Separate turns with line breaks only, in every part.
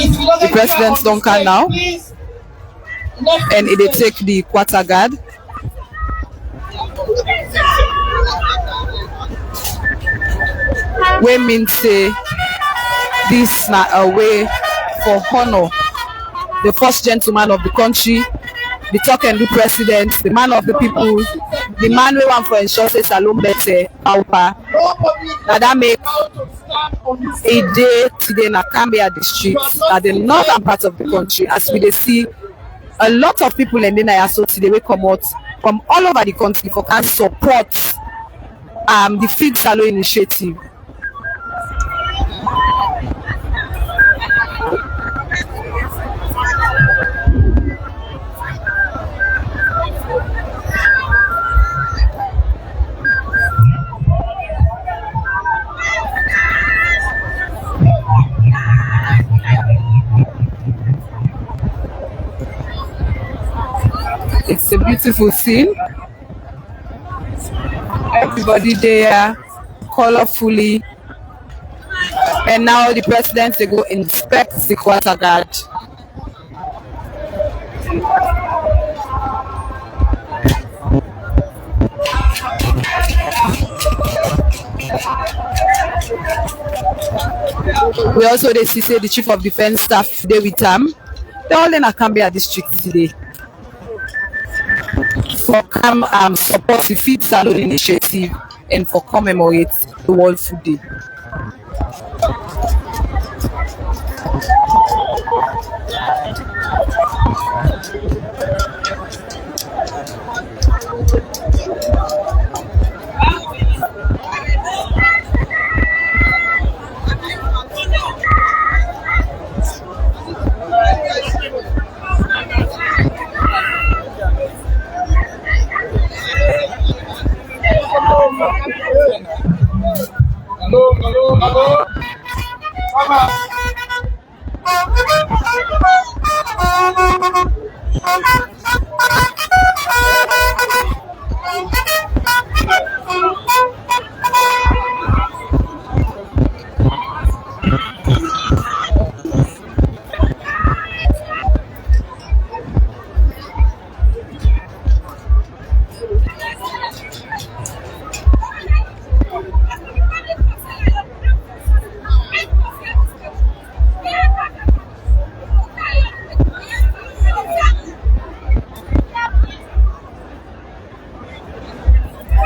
the president don't come now, and they take the quarter guard. We mean say this na a way for honor the first gentleman of the country, the talk and the president, the man of the people, the man we want for ensure say Salome better power. Now that make a day today na Kambia district at the northern part of the country, as we dey see a lot of people in the Nayaso today we come out from all over the country for can support the Feed Salome initiative. It's a beautiful scene. Everybody there, colorfully. And now the president they go inspect the quarter guard. We also they see say the chief of defense staff there with them. They're all in a Kambia district today. For come support the Feed Salome initiative and for commemorate the World Food Day.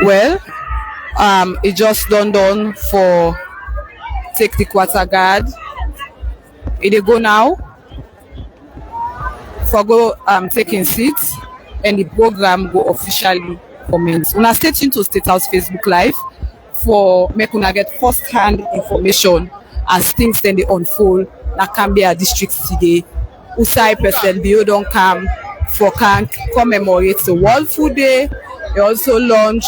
Well, it just done for take the quarter guard. It go now for go taking seats and the program go officially commence. Una stay tuned to State House Facebook Live for make una get first hand information as things then they unfold na Kambia district today. Usai President Bio don't come for can commemorate the World Food Day. They also launch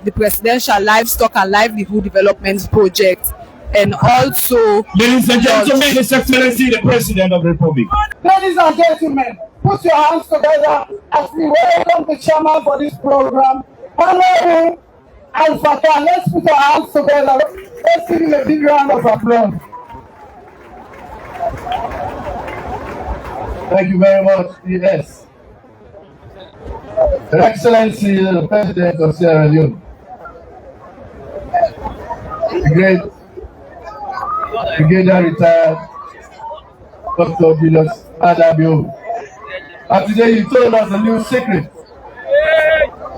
the Presidential Livestock and Livelihood Development Project, and also
ladies and gentlemen, His Excellency the President of the Republic.
Ladies and gentlemen, put your hands together as we welcome the chairman for this program, Honorable Al-Fatah. Let's put our hands together. Let's give him a big round of applause.
Thank you very much, yes. Your Excellency, the President of Sierra Leone, the great Brigadier retired Dr. Julius Adabio. And today you told us a new secret.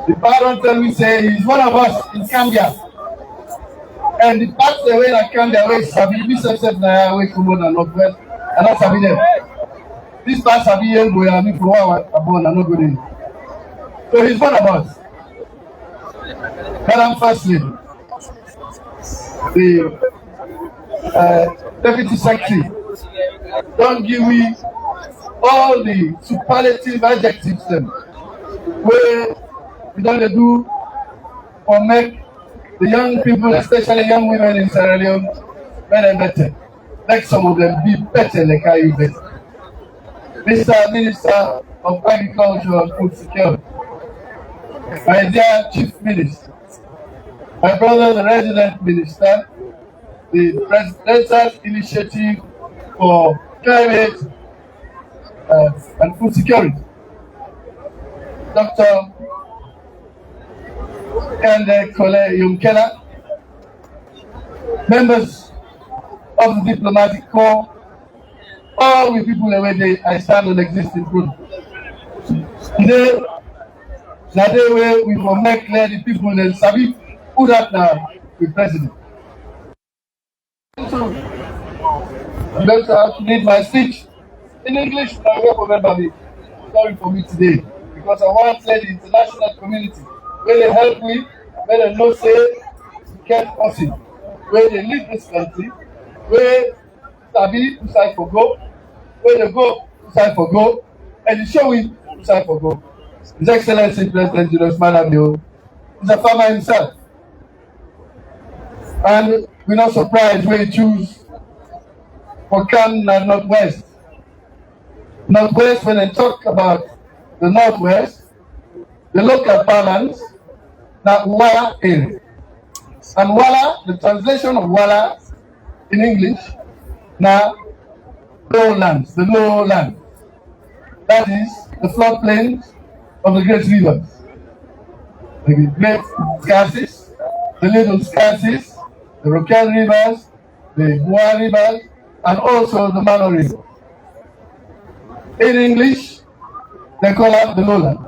The pardon tell me say he's one of us in Kambia. And the part the way that Kambia way Sabi, this except na way Kumon and Northwest, and not Sabi them. This part Sabi here go and me for one abon and not go in. So he's one of us. Madam First Lady, the Deputy Secretary, don't give me all the superlative adjectives them where we don't do or make the young people, especially young women in Sierra Leone, better. Like some of them be better like how you better. Mr. Minister of Agriculture and Food Security, my dear Chief Minister, my brother the Resident Minister, the Presidential Initiative for climate and food security. Dr. Kande Kole Yunkela, members of the diplomatic corps, all the people where I stand on existing food. Today, that day where we will make clear the people that Sabi who that now the president. So, I'm going to have to read my speech in English. I will remember me. Sorry for me today, because I want to say the international community where they help me, where they know say we can't possible, where they lead this country, where Sabi who side for go, where they go who side for go, and they show we who side for go. His Excellency President Julius Madamio is a farmer himself. And we're not surprised when he choose for Kambia and Northwest. Northwest, when they talk about the Northwest, the local parlance, that Wala area. And Wala, the translation of Wala in English, now lowlands, the lowland. That is the floodplains of the great rivers. The great scarces, the little scarces, the Rokan rivers, the Boa rivers, and also the Mano river. In English, they call it the lowland.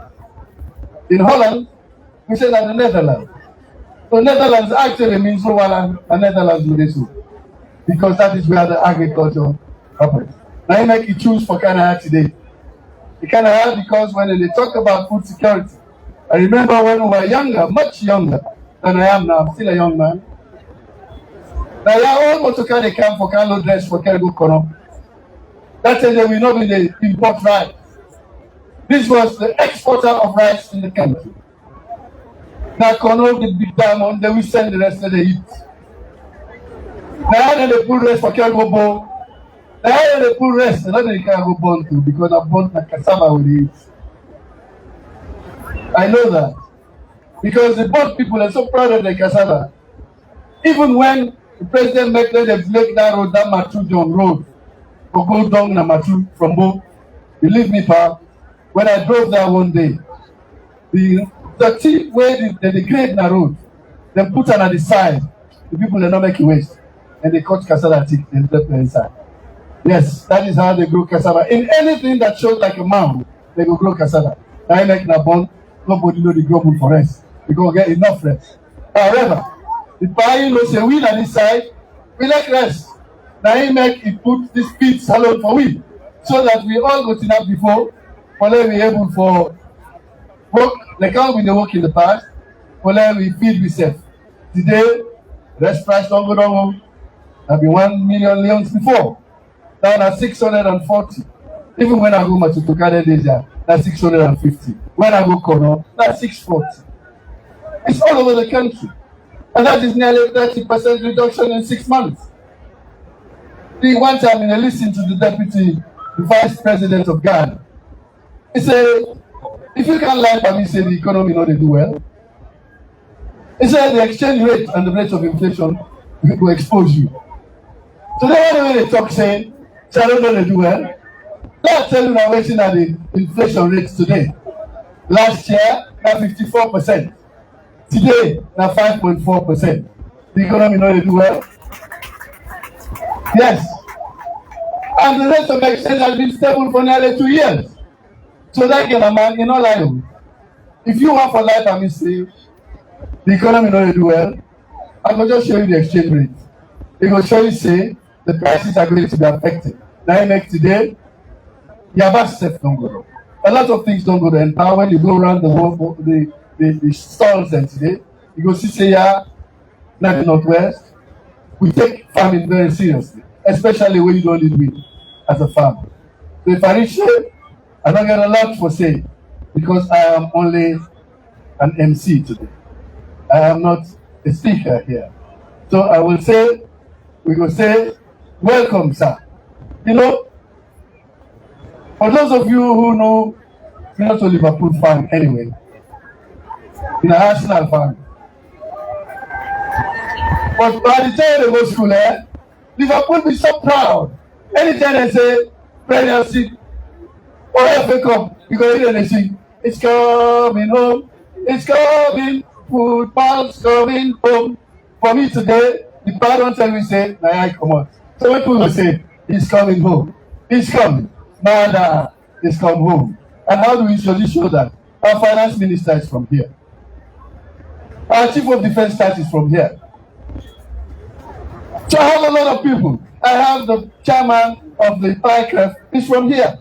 In Holland, we say that the Netherlands. So Netherlands actually means Holland and Netherlands do this, because that is where the agriculture happens. Now you make you choose for Canada today. You Canada because when they talk about food security, I remember when we were younger, much younger than I am now, I'm still a young man. Now you are all to carry camp for Carlo dress for Kergo Kono. That time they will not be the import rice. This was the exporter of rice in the country. Now Kono, the big diamond, they will send the rest of the eat. Now they put rest for Kergo Bo. Now they put rest, and they can't go born to because I born the cassava with it. I know that. Because the both people are so proud of the cassava. Even when the president make them make that road, that Matu John road, or go down na Matu from Bo, believe me, pa, when I drove there one day, the tip where they grade na road, they put it on the side, the people they not make it waste, and they cut cassava tick and left it inside. Yes, that is how they grow cassava. In anything that shows like a mound, they go grow cassava. I make na bond, nobody know the grow good for rest. We go get enough rest. However, the pie no say we on this side, we like rest. Now he make he put this pit salon for we, so that we all got enough before, for let we able for work like how we dey work in the past, for let we feed we self. Today, rest price don't go down. Have been 1 million leons before. Now at 640. Even when I go to Canada, that's 650. When I go Kono, that's 640. It's all over the country. And that is nearly 30% reduction in 6 months. The one time I listened to the deputy, the vice president of Ghana. He said, if you can't lie for me, say the economy not do well. He said the exchange rate and the rate of inflation will expose you. So then when they talk saying, so I don't know they do well. Let's tell you now waiting at the inflation rates today. Last year, now 54%. Today, now 5.4%. The economy not do well. Yes. And the rate of exchange has been stable for nearly 2 years. So that kind of man, you know, like, if you want for life, I mean, say, the economy not do well, I will just show you the exchange rate. It will show you, say, the prices are going to be affected. Now, you make today, Yaba stuff don't go down. A lot of things don't go down. And now, when you go around the world, the stalls and today, you go see, say, yeah, not the Northwest, we take farming very seriously, especially when you don't live with as a farmer. So if I reach here, I don't get a lot for say, because I am only an MC today. I am not a speaker here. So I will say, we will say, welcome, sir. You know, for those of you who know, you're not a Liverpool fan anyway, you're an Arsenal fan. But by the time they go to school, Liverpool be so proud Anytime they say pregnancy, or if they come, you go hear they sing, it's coming home, it's coming, football's coming home. For me today, the parents tell me say, nah, I come on. So when people say, he's coming home, he's coming, mother is come home. And how do we usually show that? Our finance minister is from here. Our chief of defense staff is from here. So I have a lot of people. I have the chairman of the PICRF is from here.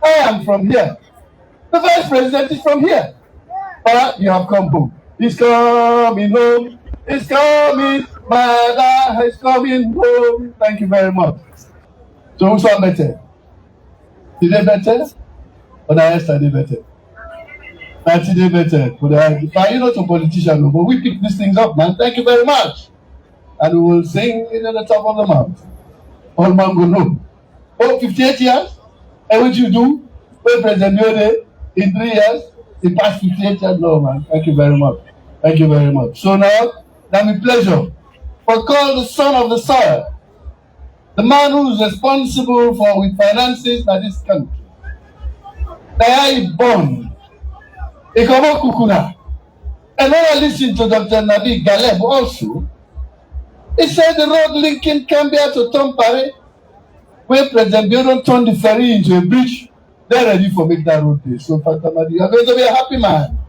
I am from here. The vice president is from here. But you have come home. He's coming home. He's coming. Mother is coming home. Thank you very much. So who's one better? Did they better? Or the yesterday better? Today better. But you're not a politician, but we pick these things up, man. Thank you very much. And we will sing it at the top of the mouth. All man go home. Oh, 58 years? And what you do? Well, President Leone, in 3 years, he passed 58 years. No, man. Thank you very much. Thank you very much. So now, that my pleasure for call the son of the soil, the man who is responsible for with finances of this country. They are born. Ikomo Kukuna. And when I listen to Dr. Nabi Galeb also, he said the road linking Kambia to Tompare, where President Biodon turned the ferry into a bridge, they're ready for make that road there. So, Fatamadi, you are going to be a happy man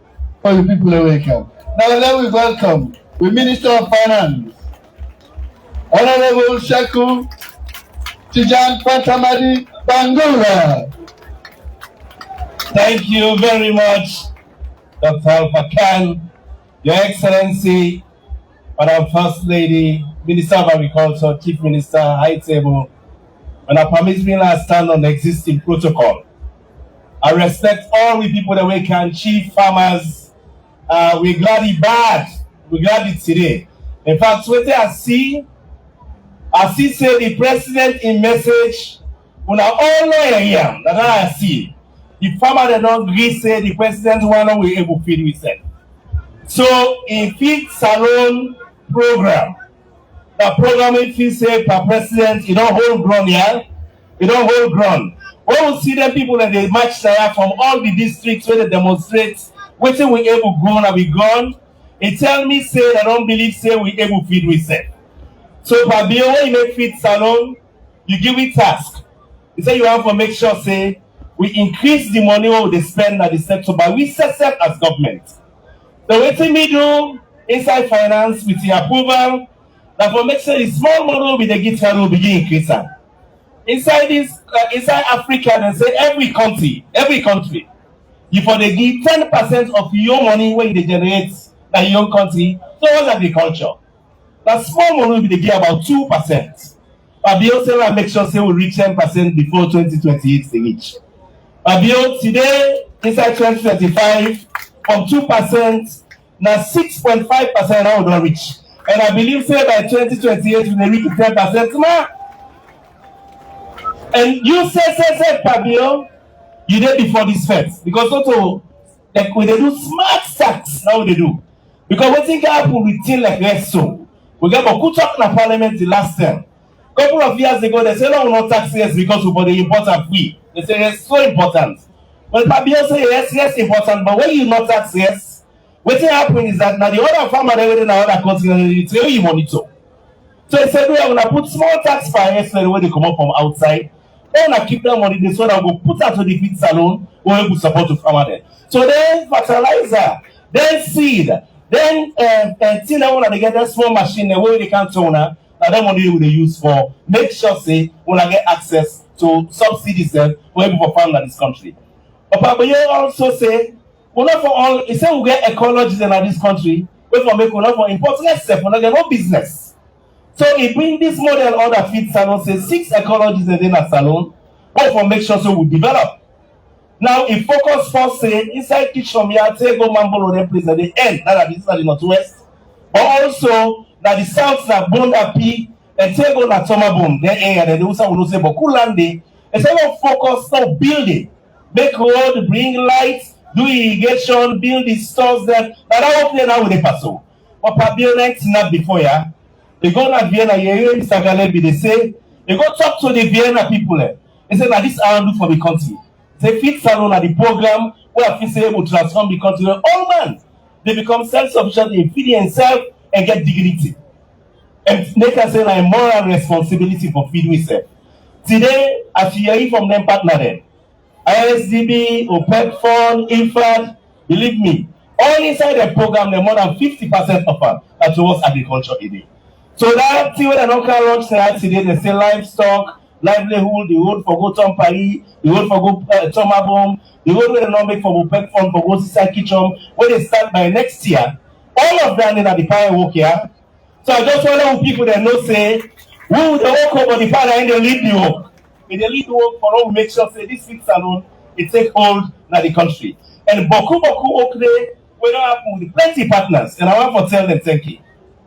for the people who welcome. Now, let me welcome the Minister of Finance, Honorable Shaku Tijan Fatamadi Bangura.
Thank you very much, Dr. Alpha Khan, Your Excellency, Madam First Lady, Minister of Agriculture, Chief Minister, High Table, and I permit me to stand on the existing protocol. I respect all the people that we can, chief farmers. We're glad it's bad. We're glad it's today. In fact, what I see say the president in message, when I all know here, that I see. The farmer that don't agree say the president want we able to feed with them. So in feed salon program, the programming fee say per president, you don't hold ground here. You don't hold ground. When we see them people that they march there from all the districts where they demonstrate, waiting we able grown and we gone. It tell me say they don't believe say we able feed with them. So per bill when you make feed salon, you give it task. You say you have to make sure say we increase the money what they spend at the sector, but we set as government. So what we do inside finance with the approval, that will make sure the small money with the guitar will begin increasing. Inside this, inside Africa, they say every country, if they give 10% of your money when they generate in your country, so what's agriculture? That small money will be give about 2%. But they also make sure say we reach 10% before 2028 they reach. Today, inside 2025, from 2%, now 6.5% now we don't reach. And I believe say by 2028 we will reach 10% more. And you say, Fabio, you did before this first. Because also, like when they do smart tax, how they do. Because what thing happen with things like that so. We got a good talk in the parliament the last time. Couple of years ago, they said, no, we're not tax yes because we the important fee. They say it's so important. But Fabio say yes, important. But when you not tax yes, what thing happen is that now the other farmer they within another country, they tell you monitor. So they said, we're gonna put small tax fires when they come up from outside. They wanna keep that money there so that we'll put that to the feed salon where we will support the farmer there. So then fertilizer, then seed, then thing that wanna get that small machine where they can turn and that money will they use for make sure say wanna get access to subsidies then where people farm in this country. But you also say we're not for all he said we get ecologists in this country, we for make we're not for important except we're not get no business. So he bring this model on the feed salon, say 6 ecologists in a salon, what for make sure so we develop. Now he focus first say inside kitchen here, take go Mambolo them place at the end, that is the northwest, but also that the south that Bonda P and take go na Tomabom, their area, they also will say Bokulande, and say we focus on building, make road, bring lights, do irrigation, build the stores there. Now that will play now with the paso. But Pabio 19 before ya. They go to Vienna, Sagalebi, they say, You go talk to the Vienna people. They say, now this I do for the country. They fit salon at the program where I feel able to transform the country. All man, they become self-sufficient, they feed themselves and get dignity. And make us say like moral responsibility for feed yourself. Today, as you hear from them partner then, ISDB, OPEC Fund, INFAD, believe me, all inside the program, they're more than 50% of them are towards agriculture today. So that thing when they don't can launch today, they say livestock, livelihood, the road for go Tom Paris, the road for go Tomabom, the road where they don't make for OPEC Fund for go Sisa Kitchen, where they start by next year, all of them in the fire work here. So I just want to people that know say, who the work over the fire and they lead the work. If they lead the work for all, make sure say this fix alone, it take hold in the country. And Boku work there, we don't happen with plenty partners, and I want to tell them thank you.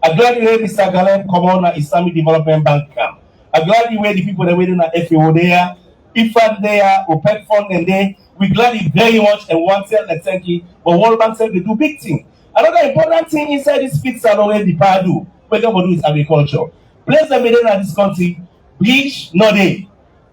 I'm glad you hear Mr. Galem come on at Islamic Development Bank camp. I'm glad you hear the people that are waiting at FAO there, IFAD there, OPEC Fund and there. We're glad you very much and want to tell them thank you. But World Bank said they do big thing. Another important thing inside this fix salon where the power do, what they do is agriculture. Place them in this country, bleach, no day.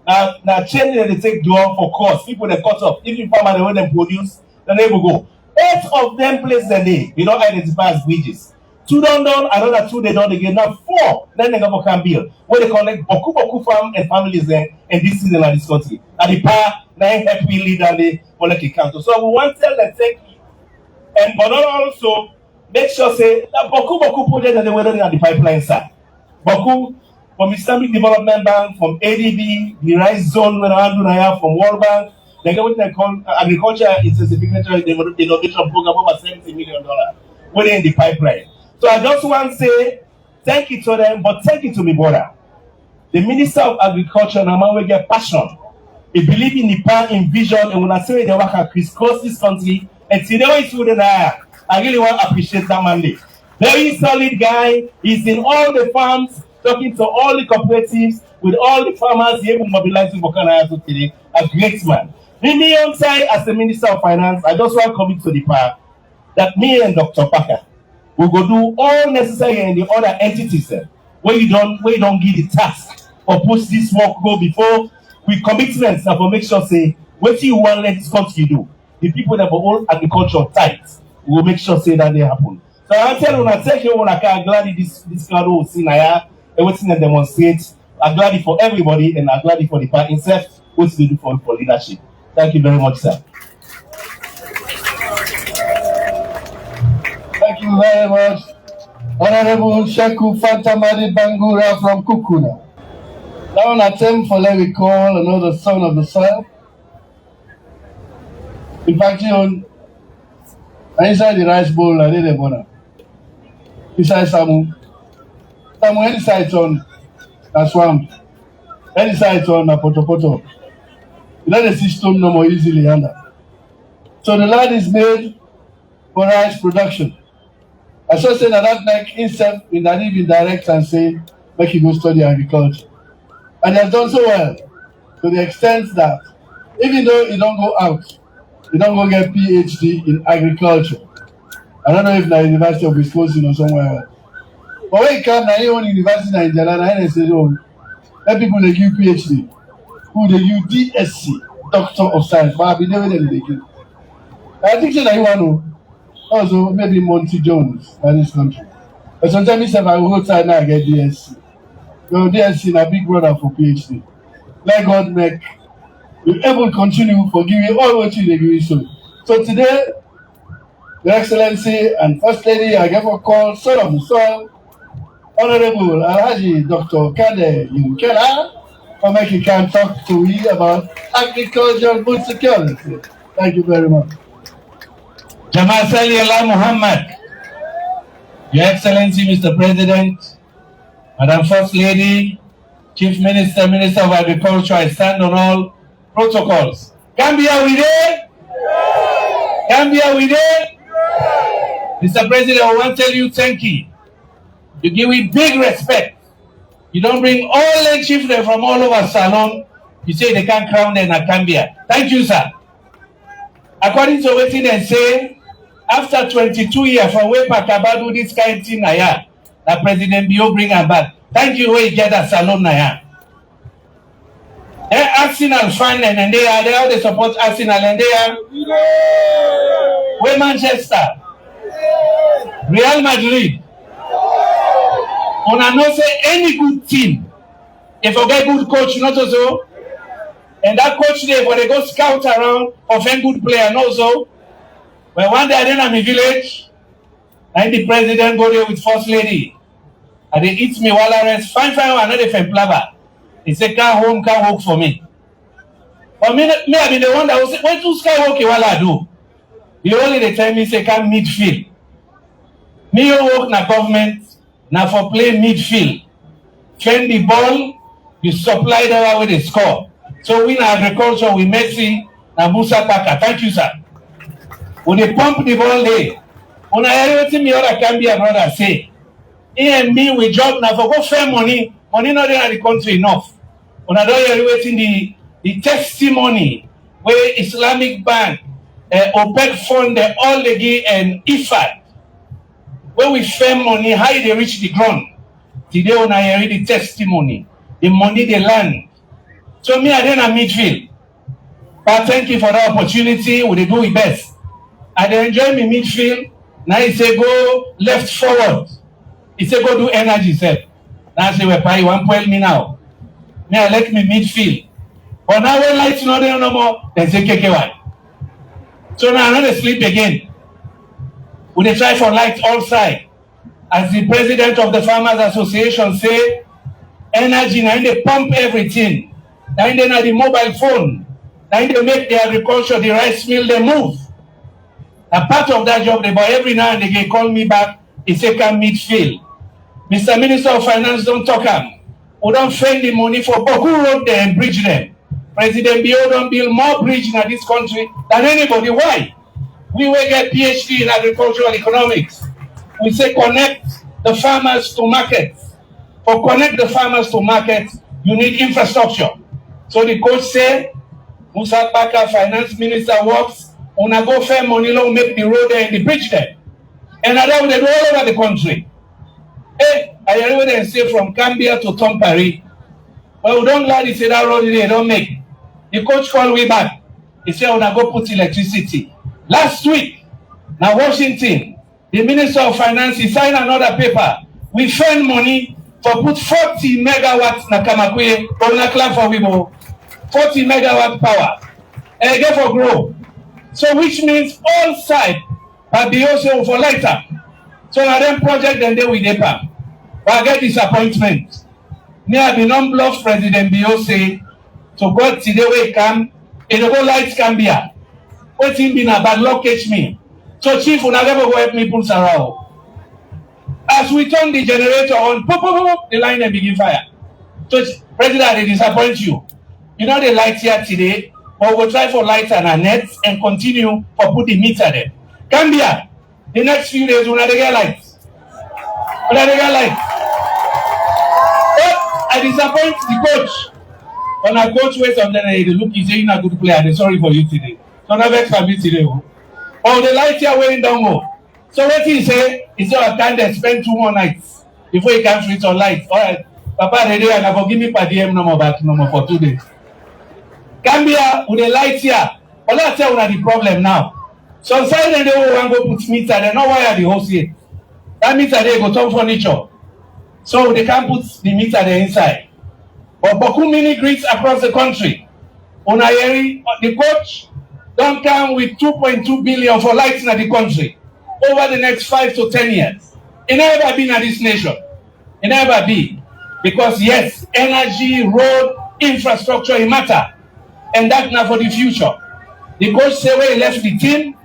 Now change they take draw for cost. People they cut off. If you farmer the way they produce, then they will go. 8 of them places a day, you don't identify as bridges. 2 done, another 2 they done again. Now 4, then they go for Kambia, where they connect Boku farm and families there in this season in this country. And the power, now help me lead on the political council. So we want to tell them thank you. And but also make sure say that Boku project that they were running at the pipeline side. Boku from Islamic Development Bank, from ADB, the rice zone when I do now from World Bank. They get what they call agriculture intensification innovation program over $70 million. We're in the pipeline. So I just want to say thank you to them, but thank you to me, brother. The Minister of Agriculture, now we get passion. He believe in the power, in vision, and when I say they work and crisscross this country, and today it's with I really want to appreciate that mandate. Very solid guy. He's in all the farms, talking to all the cooperatives, with all the farmers, he able to mobilize for Canada today. A great man. Me on side as the Minister of Finance, I just want to commit to the power that me and Dr. Parker will go do all necessary in the other entities where you don't give the task or push this work go before with commitments and for make sure say what you want let this country do. The people that will agriculture tight will make sure say that they happen. So I tell you, I thank you when I can glad this crowd will see now everything that demonstrates. I'm glad for everybody and I'm glad for the party itself, what they do for leadership. Thank you very much, sir.
Thank you very much, Honorable Sheku Fantamadi Bangura from Kukuna. Now an attempt for let me call another son of the soil. In fact, inside the rice bowl, I did a bona. Inside Samu, any side on a swamp, any side on a poto. You let the system no more easily under. So the land is made for rice production. I should say that like himself in that even direct and say, make you go study agriculture. And he has done so well to the extent that even though he don't go out, he don't go get PhD in agriculture. I don't know if the University of Wisconsin or somewhere else. But when he comes to any one university in Nigeria, he says, oh, let people they give PhD. Who they give DSC, Doctor of Science. But I've been never they give. I think that you want to also maybe Monty Jones in this country. But sometimes if I go outside now, I get DSC. So DSC is a big brother for PhD. Let God make you able to continue for giving all what you give you so. So today, Your Excellency and First Lady, I give a call, son of the soil, Honorable Alhaji Dr. Kade Yunkela, for making can talk to me about agriculture and food security. Thank you very much.
Jamal Sali Allah Muhammad, Your Excellency, Mr. President, Madam First Lady, Chief Minister, Minister of Agriculture, I stand on all protocols. Kambia, we there? Kambia, we there? Mr. President, I want to tell you thank you. You give me big respect. You don't bring all the children from all over Salon. You say they can't crown them at Kambia. Thank you, sir. According to what they say, after 22 years from where Pakabadu this kind of thing, that President Bio bring her back. Thank you, where you get that Salon. Arsenal fan and they all they support Arsenal and they are where Manchester, Real Madrid. Una know say any good team, if you get good coach, not also, and that coach there for they go scout around of a good player, not so. But one day I didn't have my village, and the president go there with first lady, and they eat me while I rest. Fine, another fan plava. He said, "Come home, come work for me." For me, I be the one that will say, "When to sky work, while I do." The only they tell me say, "Come midfield." Me work na government. Now for play midfield, fend the ball, you supply the way they score. So we in agriculture, we Messi and Musa Taka. Thank you, sir. When they pump the ball there, when I everything me other Kambia brother say, he and me we job now for go fair money not there in the country enough. When I don't hear waiting the testimony where Islamic Bank, OPEC fund, all the give and IFAD. When we spend money, how they reach the ground? Today when I hear the testimony, the money they land. So me, I didn't have midfield. But thank you for the opportunity. We do it best. I enjoy my midfield. Now he say go left forward. He say go do energy set. Now I say we pay 1.0 me now. Me I like me midfield. But now when lights not there no more, they say KKY. So now I'm not sleep again. We dey try for light all side. As the president of the Farmers Association say, energy now they pump everything. Now they na the mobile phone. Now they make the agriculture, the rice mill, they move. A part of that job, but every now and again call me back, he say come midfield. Mr. Minister of Finance don't talk am. We don't spend the money for Boku Road there and bridge them. President Bio don't build more bridge in this country than anybody. Why? We will get PhD in agricultural economics. We say connect the farmers to markets. For connect the farmers to markets, you need infrastructure. So the coach say, Musa Baka, finance minister works, una go fair money long make the road there and the bridge there. And I don't do all over the country. Hey, I already say from Kambia to Tompari. But we don't like to say that road they don't make. The coach called me back. He said, una go put electricity. Last week, now Washington, the Minister of Finance, he signed another paper. We spend money for put 40 megawatts na Kamakwe, or na clap for Wibo. 40 megawatt power. And again for grow. So which means all side are the also for lighter. So now them project and they with EPA. But I get disappointment. Me I be non-bluff President Bio say, so God today we come, and the whole lights Kambia. What him been a bad luck catch me. So chief will never go help me pull Sarao. As we turn the generator on, pop, pop, pop, the line and begin fire. So President, they disappoint you. You know the light here today, but we'll try for lights and a nets and continue for put the meter there. Kambia, the next few days we'll not get lights. We'll not get lights. But I disappoint the coach. When I coach waits on them, they look, he's saying a good player. They're sorry for you today. So now vex for me today. Oh, the light here weighing down more. So what he say? He said, I can't spend 2 more nights before he can switch on lights. All right, Papa, ready and I give me per DM no more back no more for 2 days. Kambia with the light here. But let's tell you the problem now. Some side they will want to go put meter. They know why the house here. That meter they go turn furniture. So they can't put the meter there inside. But Boku mini grids across the country. Unayeri, the coach, don't come with 2.2 billion for lights in the country over the next 5 to 10 years. It never been in this nation. It never be. Because yes, energy, road, infrastructure, it matter. And that's not for the future. The coach say when he left the team,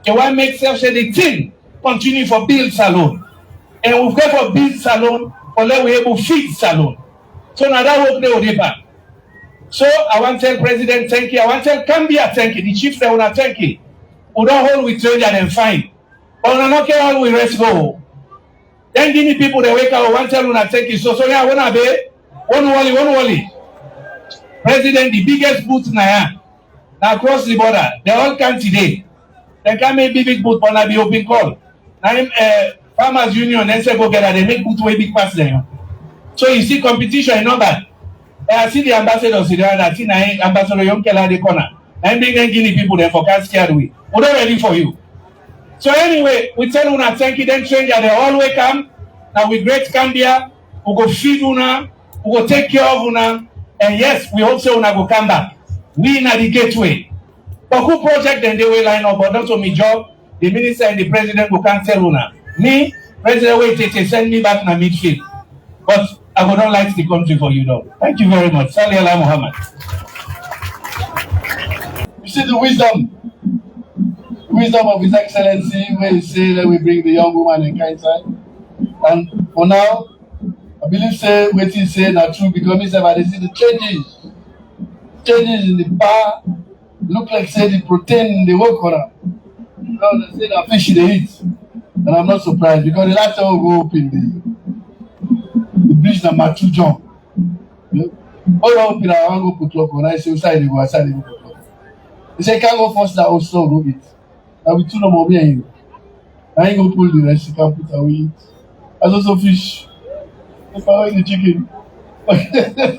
he want to make sure the team continue for build salon. And we've got for build salon, or let we able feed salon. So now that work they will be back. So I want to tell President thank you. I want to tell Kambia thank you. The chief they want to thank you. We don't hold with treasure and fine. But we not care how we rest go. Then give me people they wake up. I want to tell you thank you. So yeah, I want to be one wally. President, the biggest booth now across the border. They all come today. They can't make big booth but not be open call. Now Farmers Union then say go get they make booth way big pass them. So you see competition in number. I see the ambassadors in there, I see Ambassador Yonkela the corner. I'm bringing Guinea people there for can't scare away. We're not ready for you. So anyway, we tell Una thank you, then stranger, they all welcome. Now we great Kambia, we go feed Una, we go take care of Una, and yes, we hope so Una go come back. We in the gateway. But who project then they will line up, but also me job, the minister and the president will can't tell Una. Me, President wait, they send me back na midfield. But I would not like the country for you though. Thank you very much. Salih Allah Muhammad.
You see the wisdom of His Excellency when he say that we bring the young woman in kind side. And for now, I believe say what he say not true because me say they see the changes in the bar look like say the protein in the work on. You know, they say that fish they eat. And I'm not surprised because the last time we go up in the bridge number 2 John. You know, all up in our one go put clock on I say outside they go outside they go put clock. They say can't go first that also do it. And we 2 no more me and you. I ain't gonna pull the rest, you can put away it. As also fish. If I want the chicken.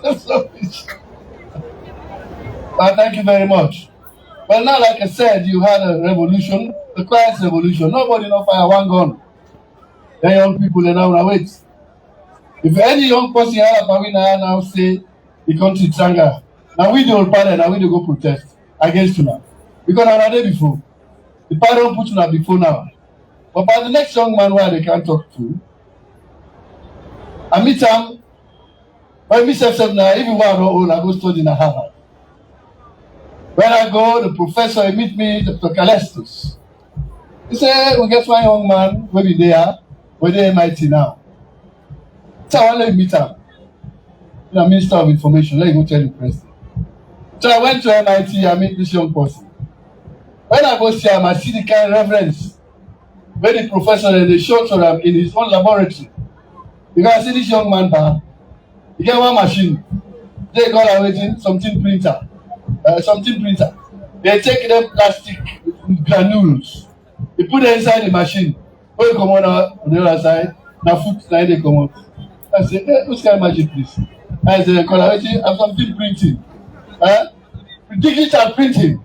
Also fish. Thank you very much. Well, now, like I said, you had a revolution, the quiet revolution. Nobody no fire one gun. The young people, they now wait. If any young person here now say the country tranga, now we the old party, now we the go protest against you now. Because I day before. The party don't put you now before now. But by the next young man where they can't talk to, I meet him, when I meet him now, even one old, I go study in a Harvard. When I go, the professor he meet me, Dr. Calestus. He said, we get one young man, where we there, where they MIT now. So I want to meet him. The Minister of Information, let me go tell the president. So I went to MIT, I meet this young person. When I go see him, I see the kind of reference where the professor they show to him in his own laboratory. Because I see this young man there, he get one machine. They got away something printer. They take the plastic granules. They put it inside the machine. When you come on the other side, now food now they come out. I say, hey, who's kind of magic this? I say, I'm something printing. Digital printing.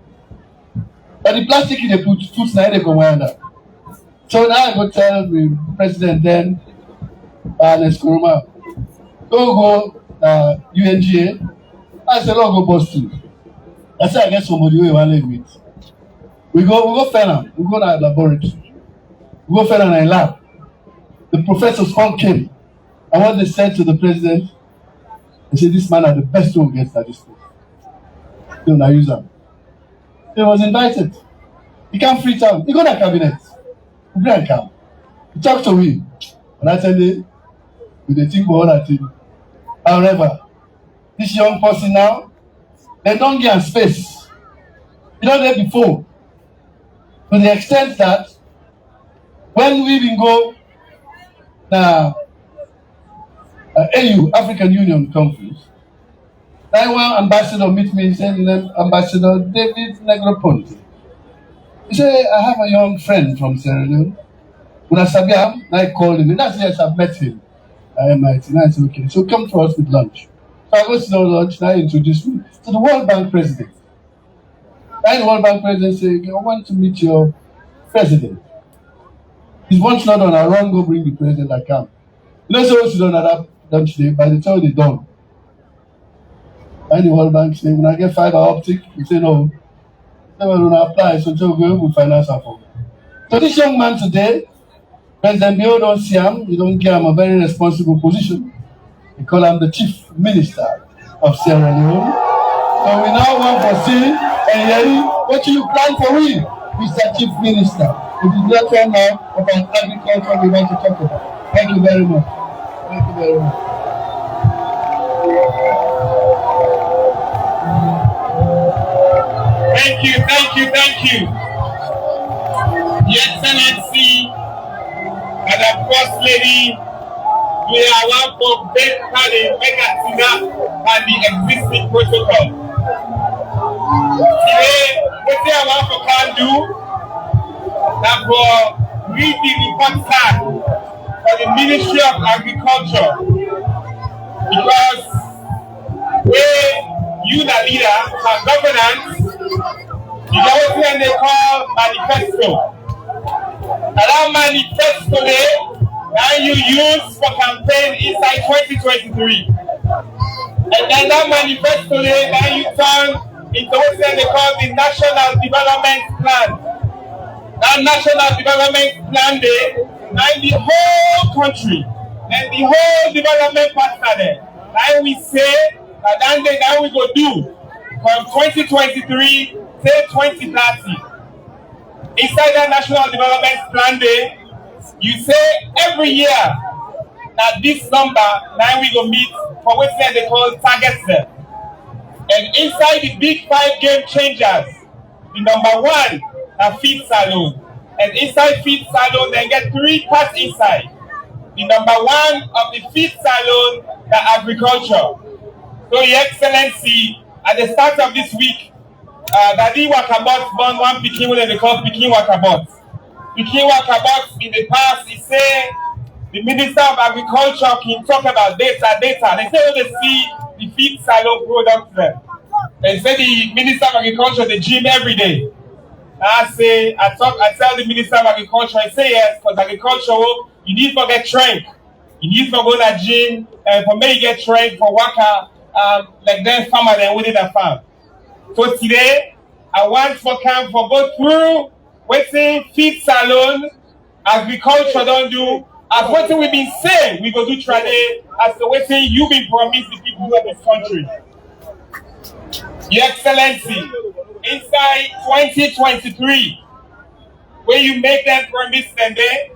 But the plastic in the food now they come out. So now I go tell the president then, Neskoroma, go UNGA. I said, go Boston. I said, I get somebody who you want to live with. We go find him. We go to the laboratory. We go find him in a lab. The professors all came. And what they said to the president, they said, this man are the best one against statistics. They don't use him. He was invited. He can't free town. He go to the cabinet. He can't come. He talked to him. And I tell you, they think about that thing. However, this young person now, they don't give space. You know that before. To the extent that when we even go now AU, African Union conference, that one ambassador meet me and said, Ambassador David Negroponte. He said, I have a young friend from Sierra Leone. When I said, I called him. And that's yes, I've met him at MIT. And I said, okay, so come to us with lunch. So I go to the lunch, now introduce me to the World Bank president. And the World Bank president said, I want to meet your president. He's once not on a run, go bring the president that come. You know, so you don't have that lunch day, by the time they're done. And the World Bank said, when I get fiber optic, he said, no, never going to apply, so just go with finance for. So this young man today, President Bio don't see him, you don't give him a very responsible position. We call him the Chief Minister of Sierra Leone. So we now want to see and hear what you plan for we, Mr. Chief Minister. It is not time now about agriculture we want to talk about. Thank you very much. Thank you very much.
Thank you. Your Excellency, Madam First Lady, we are one for best party Megatina and the existing protocol. Today, what I want to can do that for read the report card for the Ministry of Agriculture because where you the leader for governance, you get what they call manifesto. And that manifesto that you use for campaign inside 2023. And then that manifesto that you turn into what they call the National Development Plan. That National Development Plan and the whole country and the whole development partner there. Like we say, that we go do from 2023 till 2030. Inside that National Development Plan you say every year that this number now we go meet for what they call targets there. And inside the big 5 game changers, the number 1 are feed salon. And inside feed salon, they get 3 parts inside. The number 1 of the feed salon, the agriculture. So, Your Excellency, at the start of this week, Daddy Wakabot born one Pikin when they call Pikin Wakabot. Pikin Wakabot in the past, he say the Minister of Agriculture can talk about data. They say they see the feed salon products there. They say the Minister of Agriculture, they gym every day. I tell the Minister of Agriculture, I say yes, because agriculture, you need to get trained. You need to go to the gym, and for me, you get trained for worker, like that farmer then within the farm. So today, I want for camp for go through waiting feed salon, agriculture don't do, as what we've been saying, we go do trade as the waiting you've been promised the people of this country. Your Excellency, inside 2023, when you make them promise them there,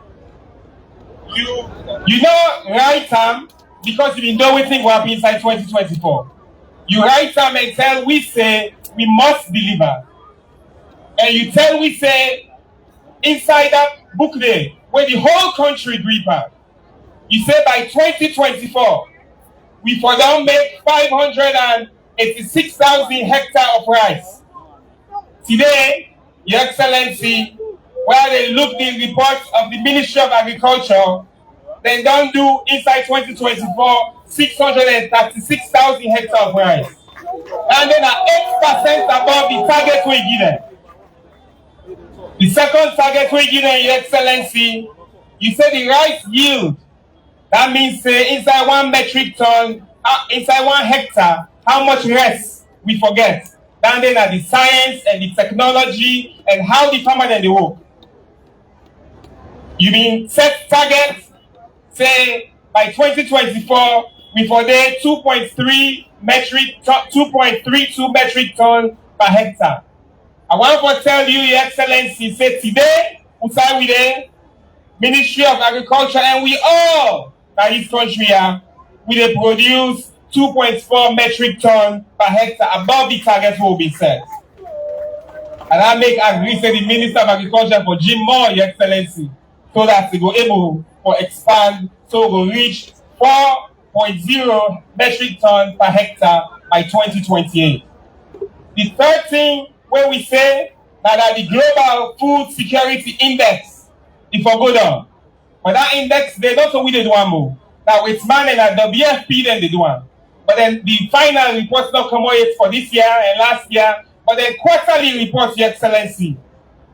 you know right time because you didn't know everything will happen inside 2024. You write time and tell we say we must deliver. And you tell we say inside that book there, where the whole country gripper, you say by 2024, we for now make 586,000 hectares of rice. Today, Your Excellency, while they look the reports of the Ministry of Agriculture, they don't do inside 2024 636,000 hectares of rice. And then are 8% above the target we give them. The second target we give them, Your Excellency, you say the rice yield. That means say inside 1 metric ton, inside 1 hectare, how much rice we forget. Then are the science and the technology and how the farmer then they work. You mean set targets, say by 2024, we for there 2.32 metric ton per hectare. I want to tell you, Your Excellency, say today, outside with the Ministry of Agriculture and we all in this country we they produce 2.4 metric ton per hectare above the target will be set. And I make agree say the Minister of Agriculture for Jim more, Your Excellency, so that they go able to expand, so we will reach 4.0 metric ton per hectare by 2028. The third thing where we say that the Global Food Security Index, if I go down, but that index, they don't know we did one move. Now it's man and at WFP then they do one. But then the final reports not come out for this year and last year, but then quarterly reports, Your Excellency.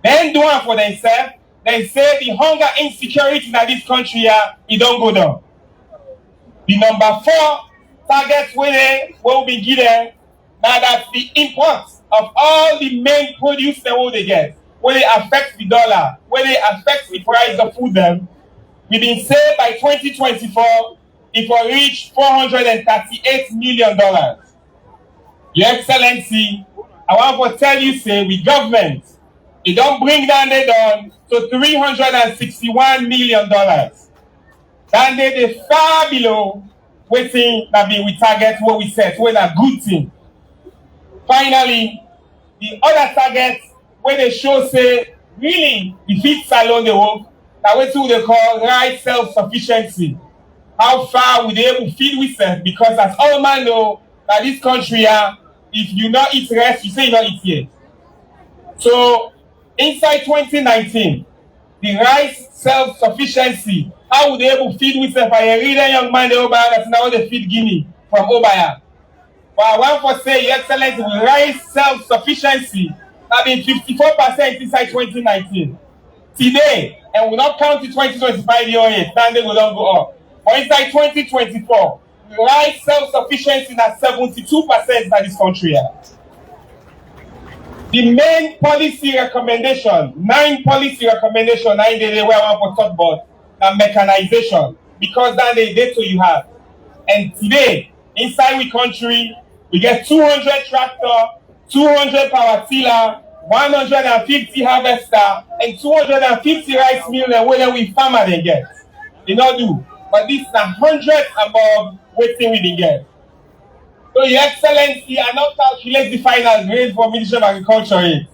Then do one for themselves. They say the hunger insecurity in this country it don't go down. The number 4 targets where will be given now that the imports of all the main produce that will they get, where they affect the dollar, where they affect the price of food them. We've been saying by 2024 it will reach $438 million. Your Excellency, I want to tell you, say, we government, it don't bring down the down to $361 million. Then they far below waiting that we target what we set, when a good thing. Finally, the other targets where they show say really the feed salon they work, that what they call right self-sufficiency. How far will they able to feed with them? Because as all man know that this country if you not eat rest, you say you not eat yet. So inside 2019, the rice self-sufficiency, how would they able to feed with them? I read a young man over that's now they feed Guinea from Obaya. But I want to say, Your Excellency, we raise self-sufficiency. That been 54% inside 2019. Today, and we not count the 2025 year, standing will not go up. But inside 2024, we rise self-sufficiency at 72% in this country. The main policy recommendation, 9 policy recommendations, 9 days where I want to talk about and mechanization, because that the data you have. And today, inside we country, we get 200 tractor, 200 power tiller, 150 harvester, and 250 rice mill and whether we farmer they get. They not do. But this is 100 above waiting we get. So Your Excellency, I not calculate the final grade for Ministry of Agriculture,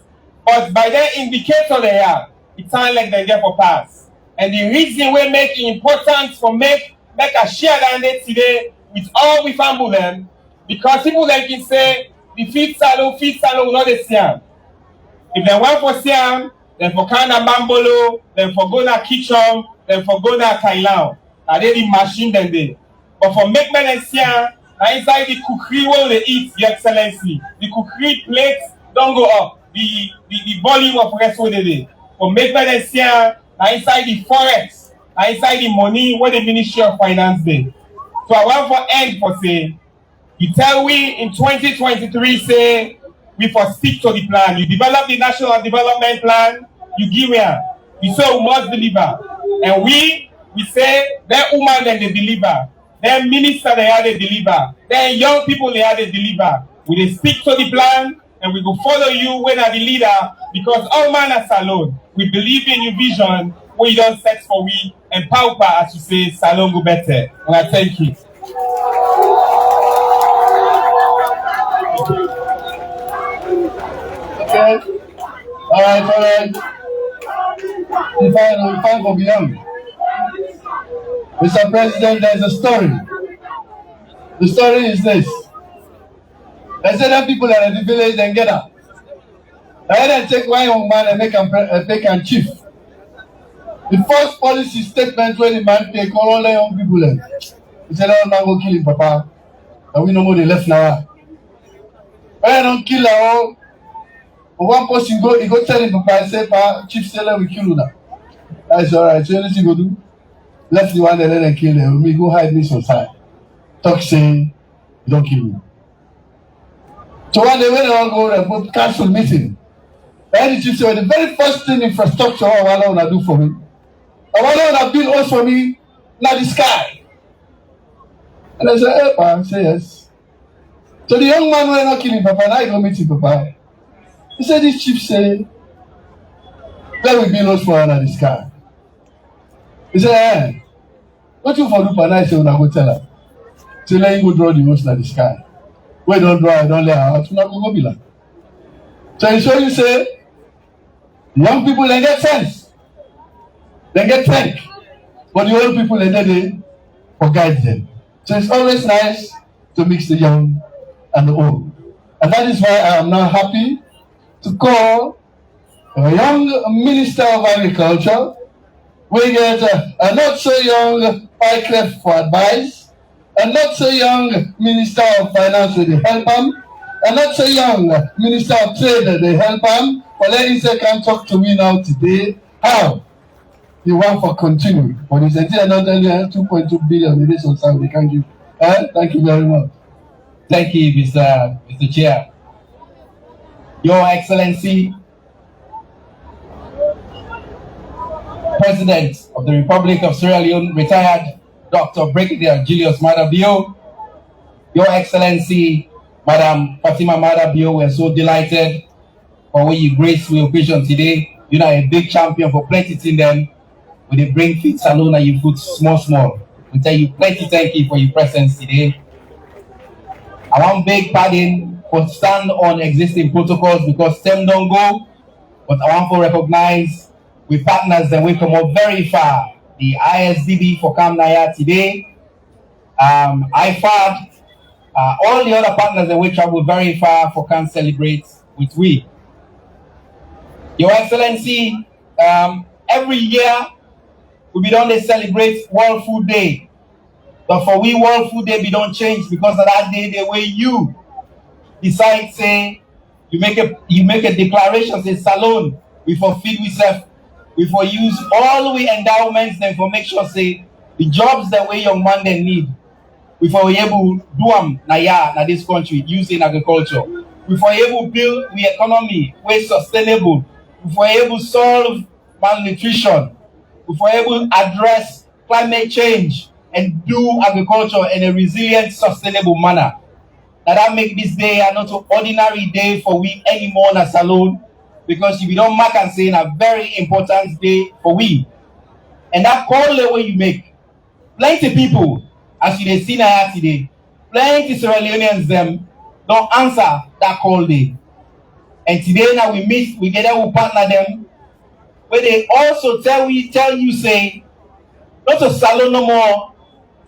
but by the indicator they have, it sounds like they get for pass. And the reason we make it important for make a share that today with all we family them, because people like can say the feed salon will not the same. If they want for Siam, then for Kana Mambolo, then for Gona Kitchen, then for Gona Kailan. And they the machine then they. But for make men and Siam, inside the cookery where they eat, Your Excellency, the cookery plates don't go up. The volume of rest where they do. For make men and Siam, inside the forex, inside the money where the Ministry of Finance did. So I want for end for say, you tell we in 2023 say, we for stick to the plan. You develop the National Development Plan, you give here. You say we must deliver. And we say, that woman then they deliver. Then minister they have to deliver. Then young people they have to deliver. We dey stick to the plan and we go follow you when are the leader because all man as alone. We believe in your vision where you don't set for we and power as you say Salon go better. And I thank you.
Okay. All right. We find for beyond. Mr. President, there's a story. The story is this. They said that people are in the village and get up. I then take one young man and make him chief. The first policy statement when the man take all the young people in. He said, "Oh, man go kill him, Papa. And we no more they left now. I don't kill her. But one person he go tell him, Papa, I say, Pa, Chief Seller will kill you now. That's all right. So anything go do? Left the one and then kill them. Me go hide me some side. Talk say, don't kill me. So one day when they all go and put council meeting, the chief said, the very first thing infrastructure I want to do for me. I want to build house for me, not the sky. And I said, hey, Pa, say yes. So the young man who not killing Papa, now he go meet him, Papa. He said, this chief say, let me build house for her, not the sky. He said, hey, what you for do, Papa? I said, when I go tell her. Say, let him go draw the house, not the sky. When don't draw, I don't let her out, not go be like. So he show you say, young people they get sense, they get thank, but the old people they forget them. So it's always nice to mix the young and the old, and that is why I am now happy to call a young Minister of Agriculture. We get a not so young Wycliffe for advice, a not so young Minister of Finance with the help him. And not so young Minister of Trade, they help him. But let him say, can talk to me now today. How? You want for continue. But he said, not only 2.2 billion in this on South, they can give. Thank you very much.
Thank you, Mr. Chair. Your Excellency, President of the Republic of Sierra Leone, retired Dr. Brigadier Julius Maada Bio, Your Excellency, Madam Fatima Maada Bio, we're so delighted for when you grace the occasion today. You know, a big champion for plenty in them. When they bring feet salon and you put small. We tell you plenty thank you for your presence today. I want big pardon for stand on existing protocols because them don't go. But I want to recognize we partners that we come up very far. The ISDB for Kambia today, IFAD, all the other partners that we travel very far for can celebrate with we. Your Excellency, every year we don't celebrate World Food Day. But for we World Food Day, we don't change because of that day the way you decide say you make a declaration say salon we for feed we self, we for use all we endowments then for make sure say the jobs that way young man they need we for able do them na this country using agriculture. We for able build the economy way sustainable. We for able solve malnutrition. We for able address climate change and do agriculture in a resilient, sustainable manner. Now that make this day not an ordinary day for we anymore as alone, because if you don't mark and say a very important day for we. And that call the way you make, plenty people, as you see now today, plenty Sierra Leoneans them don't answer that call day. And today now we get we partner them, where they also tell you say, not to salon no more,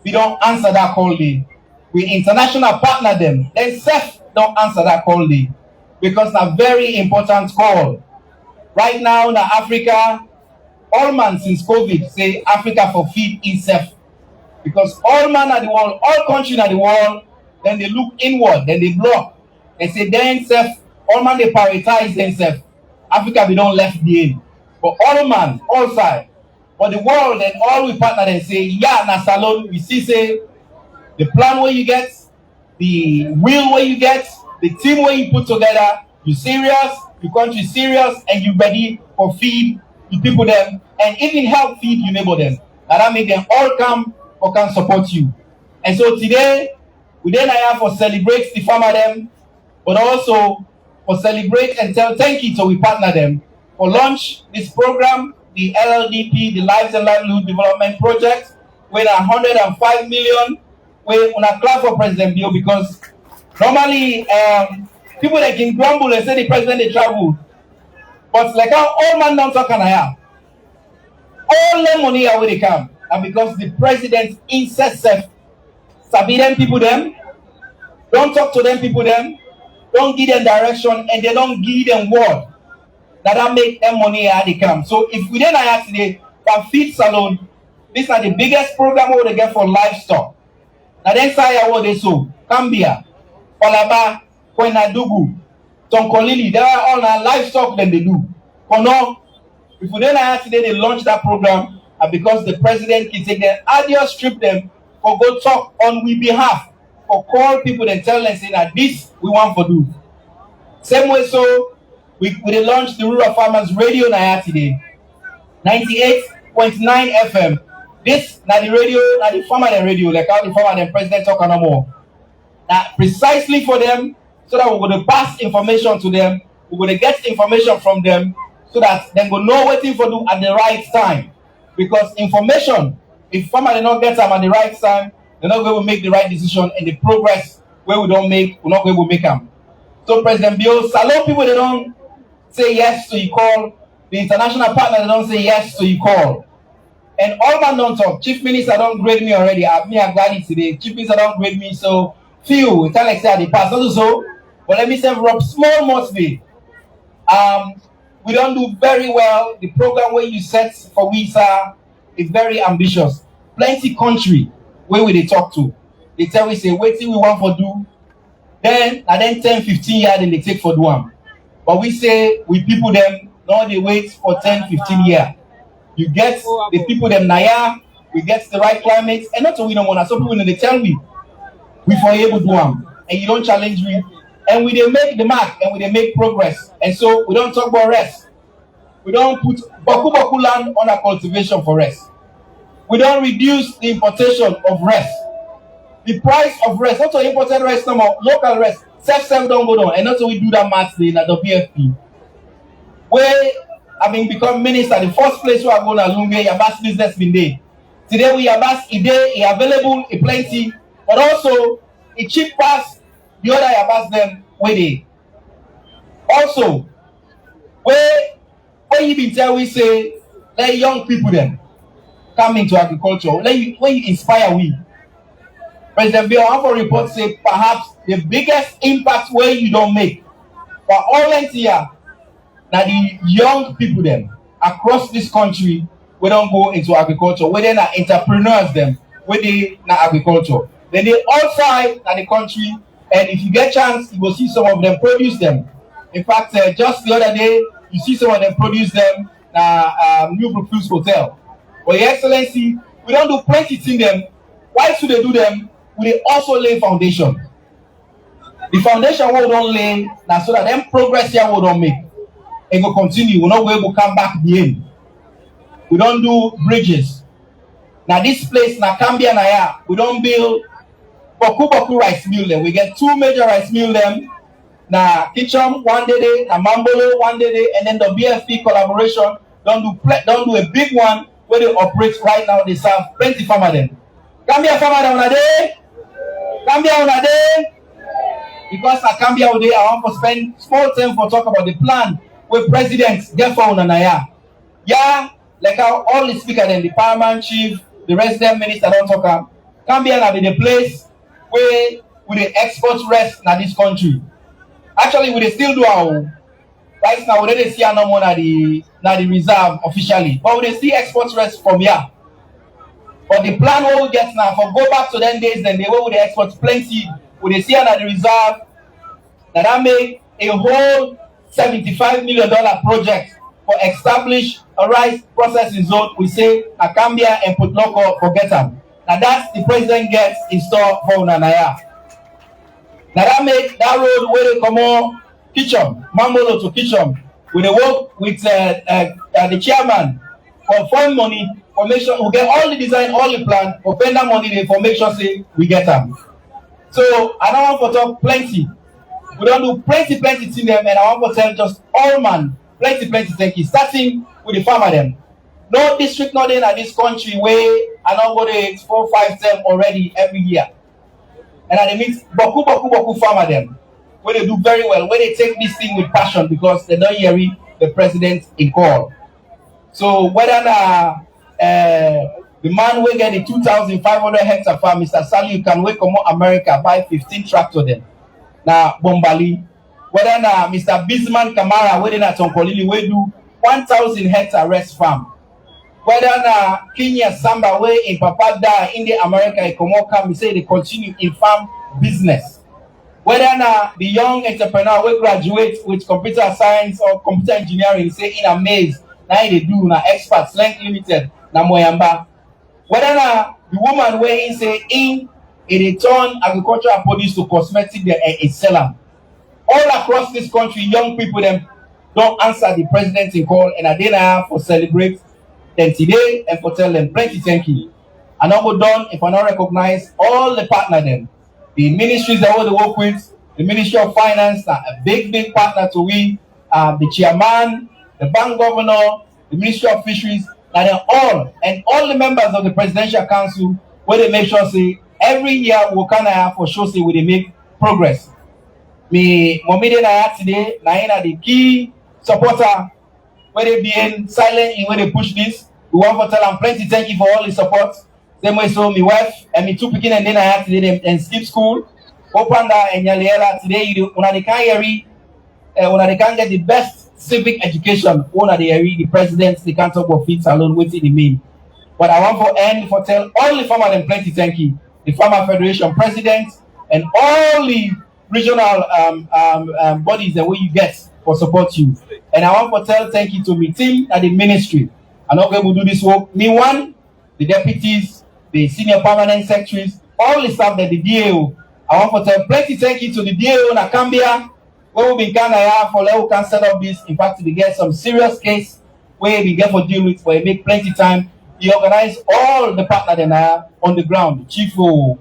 we don't answer that call day. We international partner them, then self don't answer that call day. Because it's a very important call. Right now in Africa, all man since COVID say Africa for feed itself. Because all man at the world, all countries at the world, then they look inward, then they block. They say themselves, all man they prioritize themselves. Africa we don't left behind. But all man, all side. But the world and all we partner and say, yeah, na salon, we see say the plan where you get, the will where you get, the team where you put together, you serious, your country serious, and you ready for feed the people them, and even help feed your neighbor them. And that make them all come or can support you. And so today, we then here for celebrate the farmer them, but also for celebrate and tell thank you to we partner them for launch this program, the LLDP, the Lives and Livelihood Development Project, with 105 million. We wanna clap for President Bio because normally people that can grumble and say the president they travel, but like how all man don't talk and I have all the money are where they come, and because the president insist self sabi them people them, don't talk to them people them, don't give them direction, and they don't give them word that make them money how they come. So if we didn't have today for feed salon, this is the biggest program we get for livestock. Now then say what they so Kambia, Olaba, Kwenadugu, Tonkolili, they are all our livestock that they do. For now, if we didn't have today they launch that program, and because the president can take them, audio strip them for go talk on we behalf, or call people and tell them say that this we want for do. Same way so we launch the Rural Farmers Radio now today, 98.9 FM. This now the radio, now the farmer and radio, like how the farmer and president talk no more. Now precisely for them, so that we're going to pass information to them, we're going to get information from them, so that they will know what to do at the right time. Because information, if farmer did not get them at the right time, they're not going to make the right decision, and the progress where we don't make, we're not going to make them. So President Bio, salon people they don't say yes to you call. The international partner they don't say yes to you call. And all man don't talk. Chief Minister don't grade me already. I'm glad it today. Chief Minister don't grade me, so few. It's like say the past also. But let me say from small mostly. We don't do very well. The program where you set for WISA is very ambitious. Plenty country where we they talk to. They tell we say wait till we want for do. Then 10, 15 years then they take for do one. But we say we people them, now they wait for 10, 15 years. You get the people them naya, we get the right climate, and not we don't want. Some people they tell me we for able to do them, and you don't challenge me, and we they make the mark and we they make progress, and so we don't talk about rest. We don't put baku land on a cultivation for rest. We don't reduce the importation of rest. The price of rest, not to imported rest no more, local rest, self don't go down, and not so we do that math in the WFP. Where become minister, the first place where I go na Lumia, Yabas business been there. Today we Yabas it available, it plenty, but also it cheap pass the other Yabas them where they. Also, where you been tell we say let young people then come into agriculture, when you inspire we. President Bill, I want to report say perhaps the biggest impact where you don't make for all here. Now the young people them across this country, we don't go into agriculture, where they are entrepreneurs them, where they na agriculture. Then they outside the country, And if you get chance, you will see some of them produce them. In fact, just the other day, you see some of them produce them New Brookfields Hotel. But Your Excellency, we don't do plenty in them. Why should they do them? We also lay foundation. The foundation we don't lay now so that them progress here we don't make. And go continue. We're not able to come back at the end. We don't do bridges. Now this place, now Kambia Naya, we don't build Boku rice mill them. We get 2 major rice mill them. Now Kitchen one day, now Mambolo one day, and then the BFP collaboration don't do a big one where they operate right now. They serve plenty farmer them. Kambia farmer them on a day. Kambia on a day. Because I Kambia today, I want to spend small time for talk about the plan where presidents get for Naya. Yeah, like how all the speakers and the paramount chief, the resident minister don't talk about. Kambia na be the place where we the export rest in this country. Actually, we still do our own. Right now, we don't see no more na the reserve officially, but we see export rest from here. But the plan what we get now for go back to them days, then they will export plenty. We see na the reserve that make a whole $75 million project for establish a rice processing zone. We say a Kambia and put local forget them. Now that's the president gets in store for Naya. Now that make that road where they come on Kitchen, Mamolo to Kitchen. We they work with the chairman for fund money for make sure we get all the design, all the plan for vendor money. The information say we get them. So I don't want to talk plenty. We don't do plenty in them, and I want to tell just all man plenty thank you. Starting with the farmer them. No district not in this country where I know what it's 4, 5 term already every year. And I mean boku farmer them. Where they do very well, where they take this thing with passion because they don't hear the president in call. So whether the man will get the 2,500 hectare farm, Mr. Sally, you can wake up America, buy 15 tractor then. Now Bombali. Whether Mr. Bisman Kamara, whether Tonkolili, we do 1,000 hectare rest farm. Whether Kenya Samba, where in Papada, India, America, Komoka, we say they continue in farm business. Whether the young entrepreneur will graduate with computer science or computer engineering, say in a maze, now they do, now experts, Length Limited, na Moyamba. Whether the woman where he say in return agricultural produce to cosmetic, they sell them. All across this country, young people them don't answer the president in call, and I didn't for celebrate them today and for tell them plenty thank you. And I go done if I not recognize all the partner them, the ministries that we work with, the Ministry of Finance, a big partner to we, the chairman, the bank governor, the Ministry of Fisheries, and all the members of the Presidential Council, where they make sure say every year we can for sure say where they make progress. Me Momide na today, na the key supporter where they being silent in where they push this. We want to tell them plenty thank you for all the support. Same way so my wife and me 2 picking and then I had today and skip school. Opanda and Yaliela today when they can't get the best civic education, when the presidents they can't talk about feet alone waiting the mean. But I want to end for tell all the farmer and plenty thank you. The Farmer Federation president and all the regional bodies that way you get for support you. And I want to tell thank you to my team at the ministry. I'm not going to do this work. Me one, the deputies, the senior permanent secretaries, all the staff that the DAO. I want to tell plenty thank you to the DAO in Kambia, where we've been kind of for let we can set up this. In fact, we get some serious case where we get for deal with, where we make plenty time. We organize all the partners that are on the ground, the chief,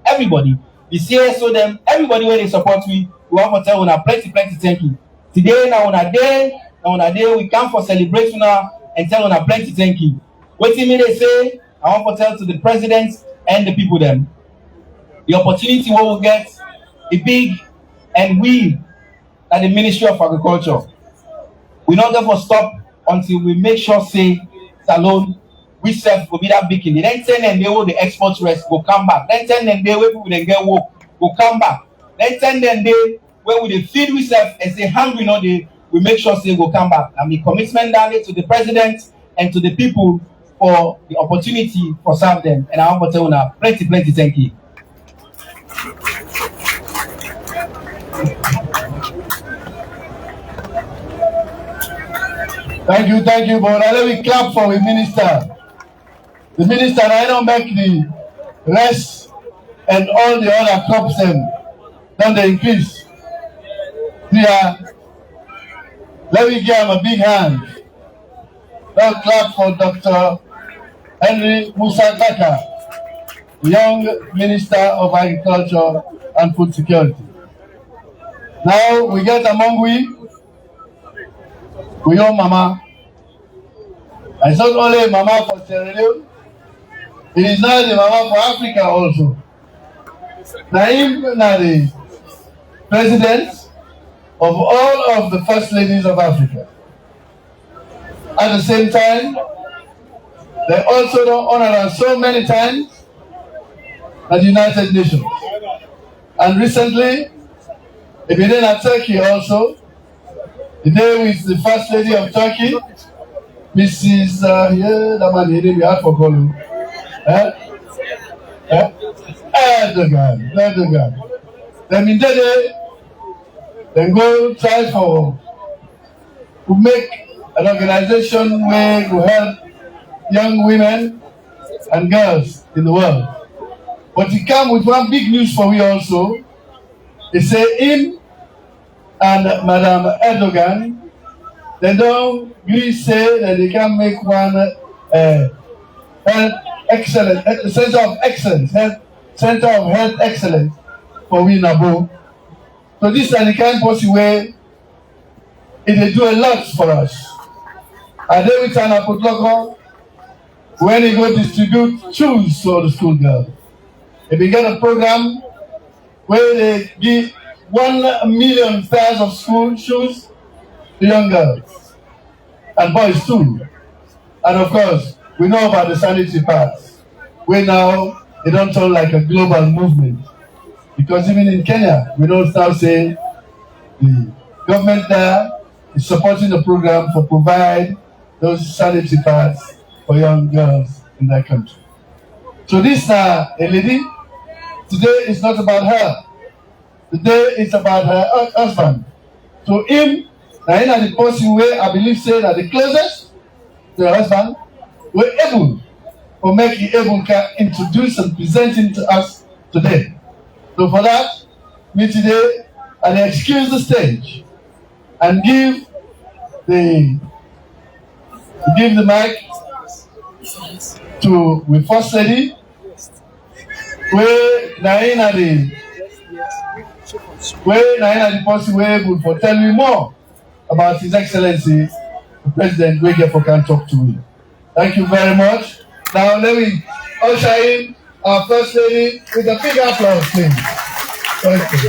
everybody. The CSO them, everybody where they support me, we want to tell you plenty thank you. Today, now on a day, we come for celebration now and tell you plenty thank you. What do me they say? I want to tell to the presidents and the people them. The opportunity we will get a big and we at the Ministry of Agriculture. We're not going to stop until we make sure say Salone we self will be that big in the then 10 and they will the export rest will come back. Then 10 and they where people they get work will come back. Then 10 and they where we the feed we self and say hungry no they we make sure say will come back. And the commitment down there to the president and to the people for the opportunity for serve them. And I want to tell you now plenty thank you.
Thank you, but let me clap for the minister. The minister, I don't make the rest and all the other crops them. Then they increase. Yeah. Let me give him a big hand. Now clap for Dr. Henry Musa Taka, young Minister of Agriculture and Food Security. Now we get among we your mama. And it's not only a mama for Sierra Leone, it is now the mama for Africa also. Now the president of all of the first ladies of Africa. At the same time, they also don't honor us so many times at the United Nations. And recently, if you didn't Turkey also, today with the First Lady of Turkey, Mrs. I forgot him. Erdogan. Then in they go try to make an organization where we help young women and girls in the world. But he come with one big news for me also. He say him and Madam Erdogan, they don't really say that they can make one health excellence, center of excellence, center of health excellence for we Nabo. So this is the kind of policy where they do a lot for us. And then we turn up with local when they go distribute shoes for the school girls. They begin a program where they give 1 million pairs of school shoes to young girls and boys too. And of course, we know about the sanitary pads, where now they don't turn like a global movement. Because even in Kenya, we don't now say the government there is supporting the program for provide those sanitary pads for young girls in that country. So this a lady, today is not about her. Today is about her husband. So him, now in the person where I believe say that the closest to her husband, we're able to make it able to introduce and present him to us today. So for that, me today, I excuse the stage and give the mic to the First Lady, where Naina the person where able to tell me more about His Excellency, the President Wege for can talk to me. Thank you very much. Now let me usher in our First Lady with a big applause, please. Thank you.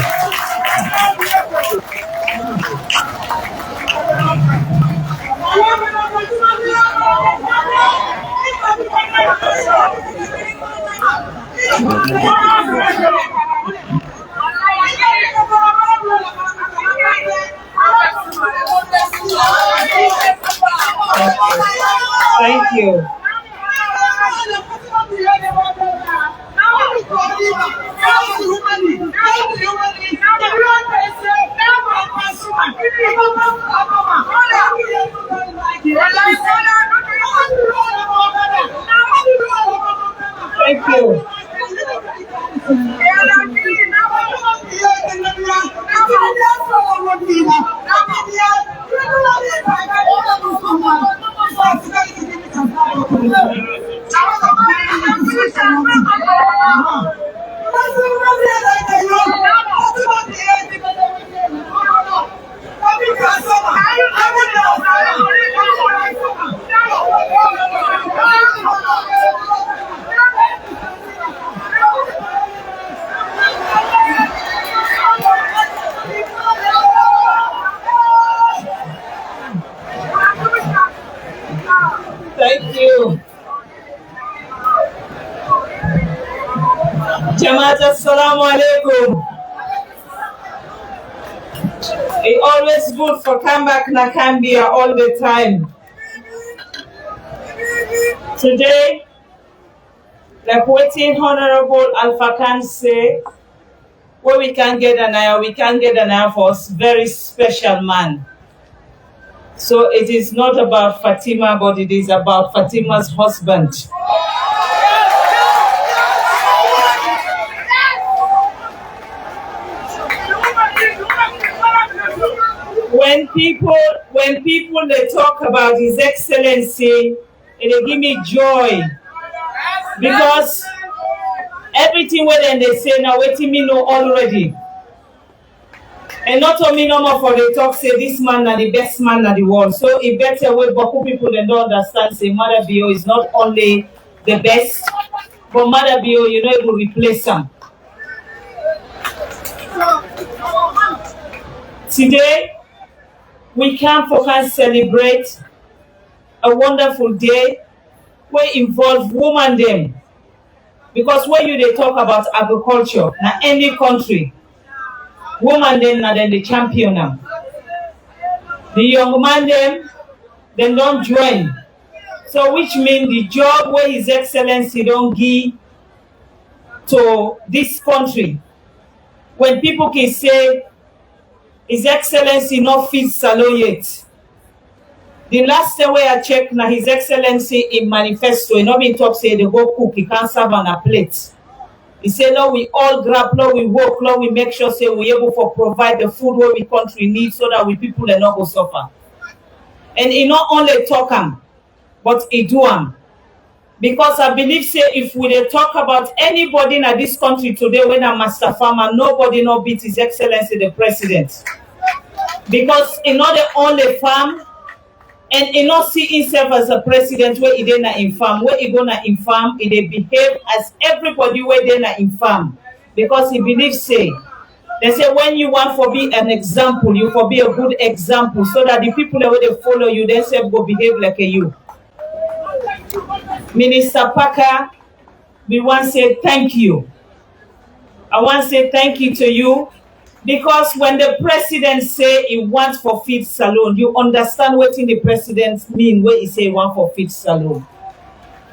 Thank you. Thank you. Thank you. Jamaat, assalamu alaikum. It's always good for come back na Kambia all the time. Today, like what Honorable Alpha Khan say, Where we can get an eye for a very special man. So it is not about Fatima, but it is about Fatima's husband. When people they talk about His Excellency, it give me joy, because everything where they say now waiting me know already. And not only no more for the talk say this man are the best man in the world. So it better way Boku people they don't understand say Mother Bio is not only the best, but Mother Bio, you know, it will replace him. Today, we can focus celebrate a wonderful day where involve women them. Because when you they talk about agriculture, now any country, woman them na then the champion them. The young man them don't join. So which means the job where His Excellency don't give to this country. When people can say His Excellency not fit salon yet. The last time where I check now His Excellency in manifesto, he not been talk say they go cook, he can't serve on a plate. He said, Lord, we all grab, Lord, we work, Lord, we make sure say we able to provide the food where we country needs so that we people are not go suffer. And he not only talk him, but he do him. Because I believe say if we dey talk about anybody in this country today when a master farmer, nobody no beat His Excellency the President. Because he not the only farm, and he not see himself as a president where he dey na in farm. Where he go na in farm, he dey behave as everybody where they na in farm. Because he believes say, they say when you want to be an example, you for be a good example, so that the people that will follow you, they say go behave like a you. Minister Parker, we want to say thank you. I want to say thank you to you, because when the president say he wants for feed salon, you understand what the president mean when he say he want for feed salon.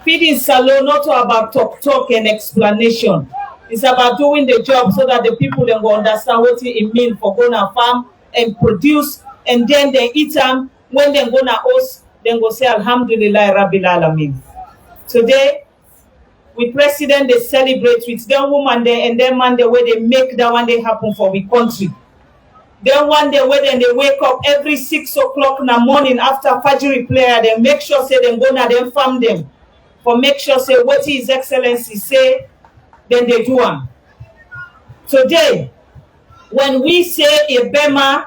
Feeding salon not about talk and explanation. It's about doing the job so that the people then go understand what it mean for going to farm and produce, and then they eat them. When they go to host, then go say Alhamdulillah Rabbil Alameen. Today, we president they celebrate with them woman there and then man the way they make that one day happen for the country. Then one day when they wake up every 6 o'clock in the morning after Fajr prayer, they make sure say they go na them farm them. For make sure say what His Excellency say, then they do them. Today, when we say Ibema,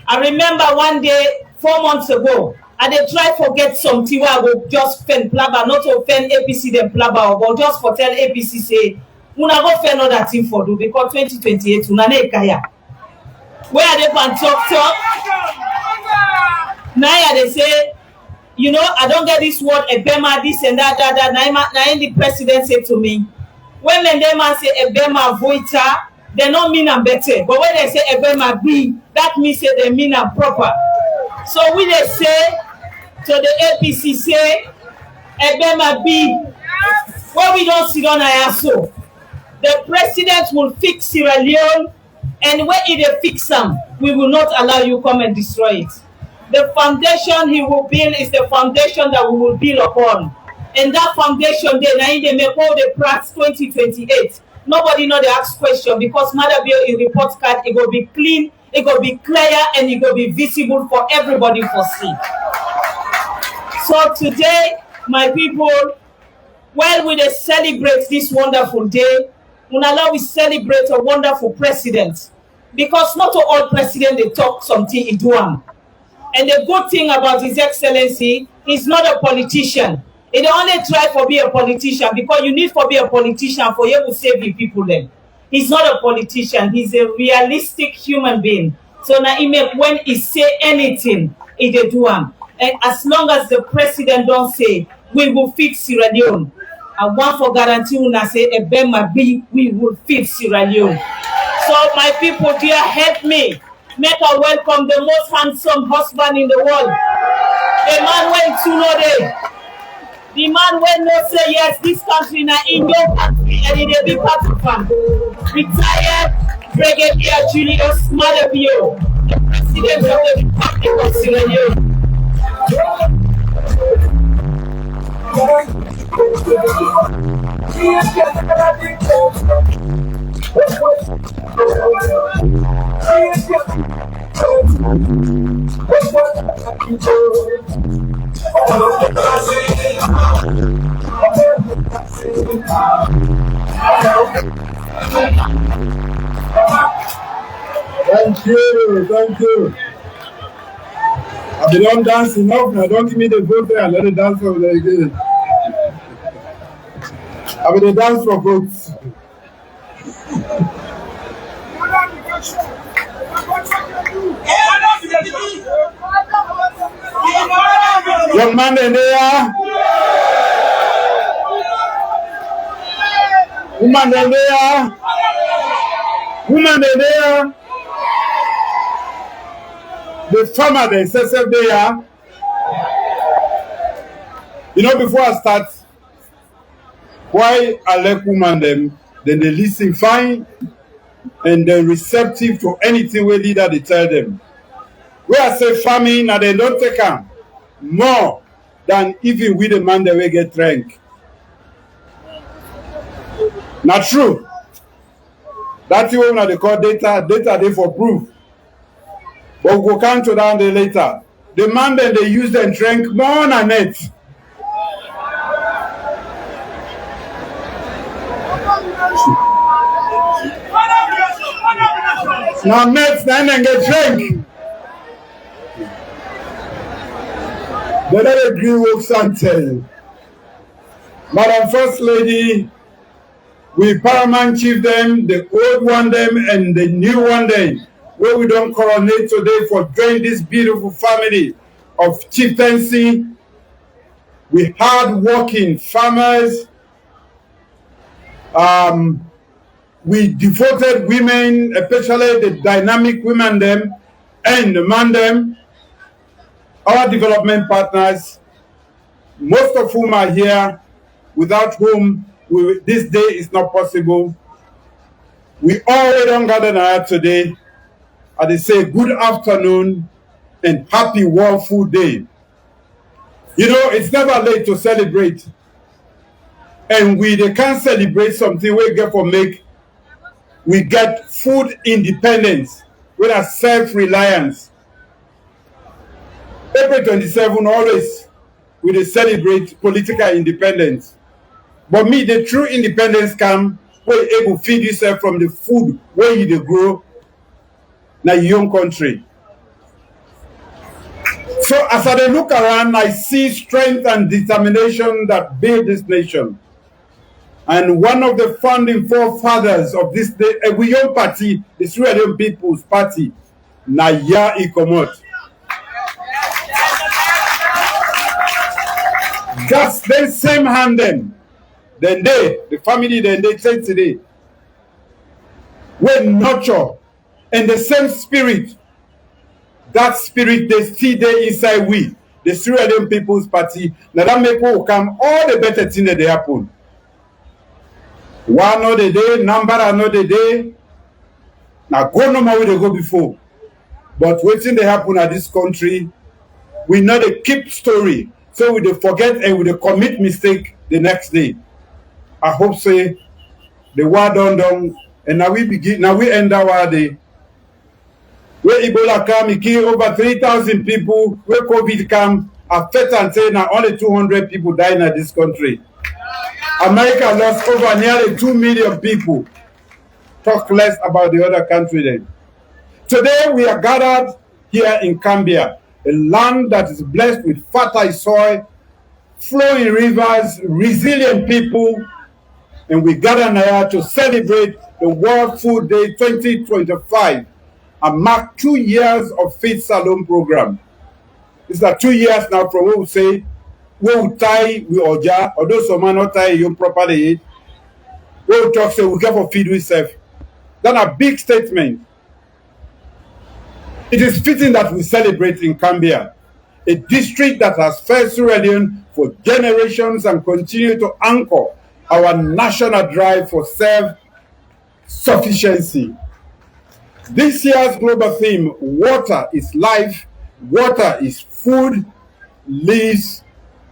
I remember one day 4 months ago, and they try to get something where I will just fend plaba, not to offend APC them plaba, but just for tell APC say, una go fend other thing for do because 2028 una ne kaya. Where are they can talk? Now they say, you know, I don't get this word Ebema, this and that. Now the president said to me, when them man say Ebema voita, they don't mean I'm better. But when they say Ebema B, that means say they mean I'm proper. So we they say to the APC say Ebema B, where we don't sit on IASO, the president will fix Sierra Leone, and when he dey fix them, we will not allow you come and destroy it. The foundation he will build is the foundation that we will build upon. And that foundation there, now they make all the practice 2028. Nobody know they ask question because Mother Bill in report card, it will be clean, it will be clear, and it will be visible for everybody to see. So today, my people, while we celebrate this wonderful day, we celebrate a wonderful president. Because not all presidents they talk something in Duam. And the good thing about His Excellency, he's not a politician. He only try to be a politician because you need to be a politician for you to save the people then. He's not a politician. He's a realistic human being. So now when he say anything, he dey do am. And as long as the president don't say, we will fix Sierra Leone. I want for guarantee una say Ebema B, we will fix Sierra Leone. So my people, dear, help me. Make a welcome the most handsome husband in the world. The man went to know day. The man when no say yes, this country na in your country and it a big part of fun. Retired, Brigadier Julius Malabio, President of the Republic of Sierra Leone.
Thank you. I've been on dance enough now. Don't give me the vote there and let it dance over there again. I mean, the dance for votes. Young man in there. Woman in there. Woman in there. The farmer, the excessive there. You know, before I start, why I like women them, then they listen fine and they're receptive to anything we leader they tell them. Where I say farming and they don't take them more than even with the man that we get rank. Not true. That's what they call data they for proof. But we'll come to that later. The man that they use and drink more than it. Now mates then and get drink. They let agree with something. Madam First Lady, we paramount chief them, the old one them and the new one them, where we don't coronate today for joining this beautiful family of chieftaincy. We hard-working farmers. We devoted women, especially the dynamic women them and the man them, our development partners, most of whom are here, without whom this day is not possible. We all don't gather here today, and they say good afternoon and happy World Food Day. You know, it's never late to celebrate. And they can't celebrate something we get for make. We get food independence, we are self-reliance. April 27 always we celebrate political independence. But me, the true independence come where you able to feed yourself from the food where you grow in your own country. So as I look around, I see strength and determination that build this nation. And one of the founding forefathers of this day, a young party, the Sierra Leone People's Party, Naya Ikomot. That's the same hand then the family then they say today, we nurture and the same spirit, that spirit they see there inside we, the Sierra Leone People's Party, now that make will come all the better things that they happen. One another day, number another day. Now go no more where they go before. But waiting they happen at this country, we know the keep story. So we dey forget and we dey commit mistake the next day. I hope say the war done and now we end our day. Where Ebola come, it kill over 3,000 people. Where COVID come, affect and say now only 200 people dying in this country. America lost over nearly 2 million people. Talk less about the other country then. Today we are gathered here in Kambia, a land that is blessed with fertile soil, flowing rivers, resilient people, and we gather here to celebrate the World Food Day 2025 and mark 2 years of Feed Salon program. These are 2 years now from what we say, we will tie we oja, although some man not tie you properly. We will talk say we get for feed ourselves. That's a big statement. It is fitting that we celebrate in Kambia, a district that has fed Sierra Leone for generations and continue to anchor our national drive for self-sufficiency. This year's global theme, Water is Life, Water is Food, Leave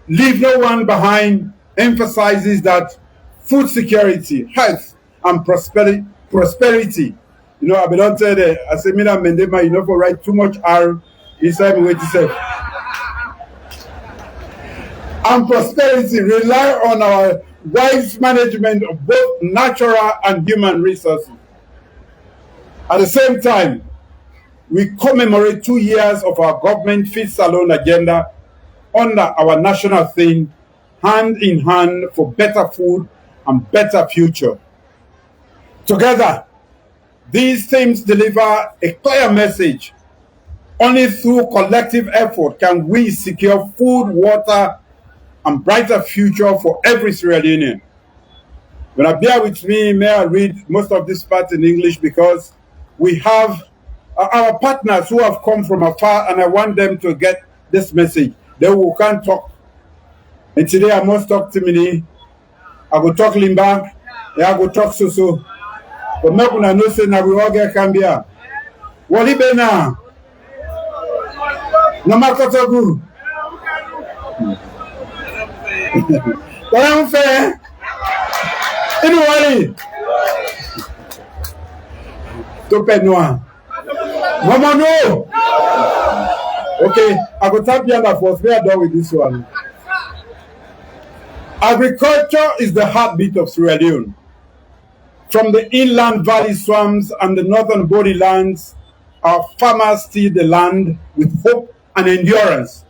No One Behind, emphasizes that food security, health, and prosperity. You know, I be don't tell the I say me and Mendema, you know, for write too much R inside me wait to say. And prosperity rely on our wise management of both natural and human resources. At the same time, we commemorate 2 years of our government Feed Salon agenda under our national theme, Hand in Hand for Better Food and Better Future. Together, these themes deliver a clear message. Only through collective effort can we secure food, water, and brighter future for every Sierra Leonean. When I bear with me, may I read most of this part in English because we have our partners who have come from afar and I want them to get this message. They who can't talk. And today I must talk to me. I go talk Limba, I go talk Soso. But make una know say na we all get Kambia. Wali bena. Na makotogu. Don't fair. Anyway. Tope noa. Mama no. Okay, I go tap you under first. We are done with this one. Agriculture is the heartbeat of Sierra Leone. From the inland valley swamps and the northern borders, our farmers till the land with hope and endurance.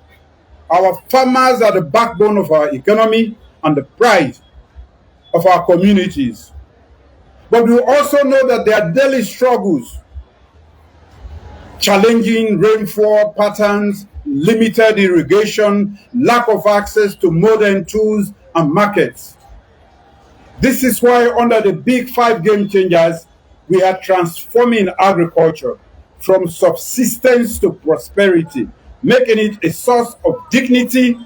Our farmers are the backbone of our economy and the pride of our communities. But we also know that their daily struggles, challenging rainfall patterns, limited irrigation, lack of access to modern tools and markets. This is why under the big 5 game changers, we are transforming agriculture from subsistence to prosperity, making it a source of dignity,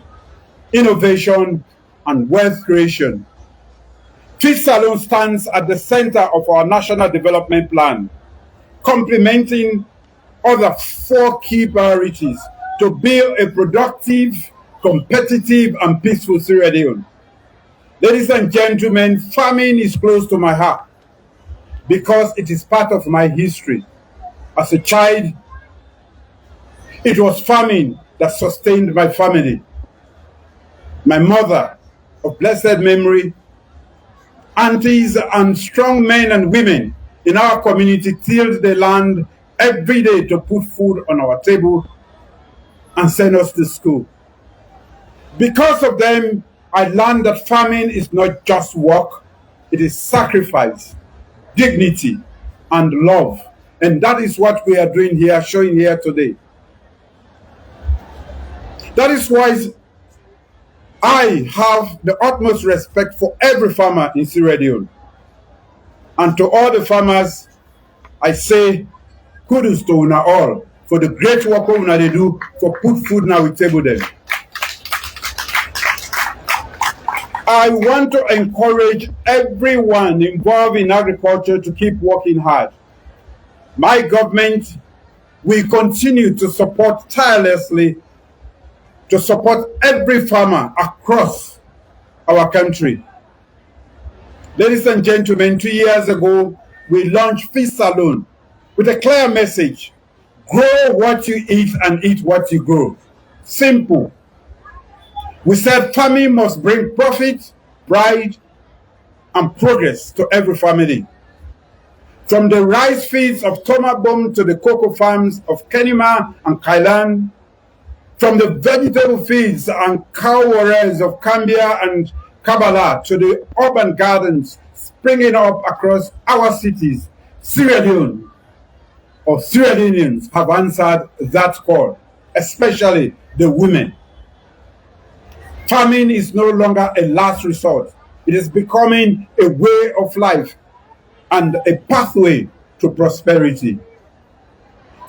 innovation, and wealth creation. Feed Salon stands at the center of our National Development Plan, complementing other 4 key priorities to build a productive, competitive, and peaceful Sierra Leone. Ladies and gentlemen, farming is close to my heart because it is part of my history. As a child, it was farming that sustained my family. My mother, of blessed memory, aunties and strong men and women in our community tilled the land every day to put food on our table and send us to school. Because of them, I learned that farming is not just work, it is sacrifice, dignity, and love. And that is what we are doing here, showing here today. That is why I have the utmost respect for every farmer in Sierra Leone. And to all the farmers, I say, kudos to una all for the great work una they do for put food now we table them. I want to encourage everyone involved in agriculture to keep working hard. My government will continue to support tirelessly to support every farmer across our country. Ladies and gentlemen, 2 years ago, we launched Feed Salon with a clear message: grow what you eat and eat what you grow. Simple. We said farming must bring profit, pride, and progress to every family. From the rice fields of Tomabom to the cocoa farms of Kenima and Kailan, from the vegetable fields and cow warrens of Kambia and Kabbalah to the urban gardens springing up across our cities, Sierra Leone or Sierra Leoneans have answered that call, especially the women. Farming is no longer a last resort. It is becoming a way of life and a pathway to prosperity.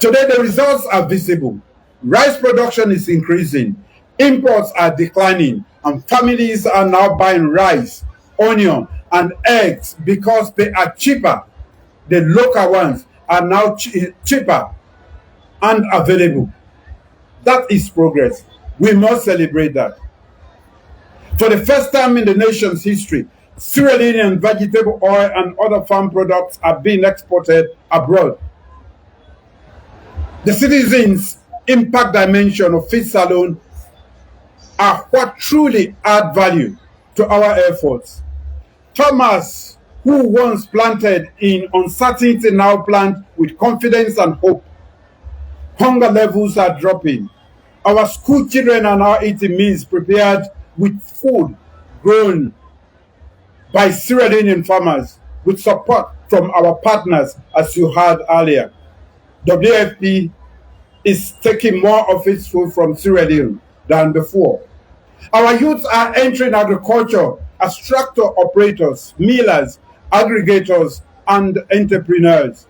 Today, the results are visible. Rice production is increasing, imports are declining, and families are now buying rice, onion, and eggs because they are cheaper, the local ones, are now cheaper and available. That is progress. We must celebrate that. For the first time in the nation's history, Sierra Leonean vegetable oil and other farm products are being exported abroad. The citizens' impact dimension of Feed Salon are what truly add value to our efforts. Farmers who once planted in uncertainty now plant with confidence and hope. Hunger levels are dropping. Our school children are now eating meals prepared with food grown by Sierra Leonean farmers with support from our partners, as you heard earlier. WFP is taking more of its food from Sierra Leone than before. Our youths are entering agriculture as tractor operators, millers, aggregators, and entrepreneurs.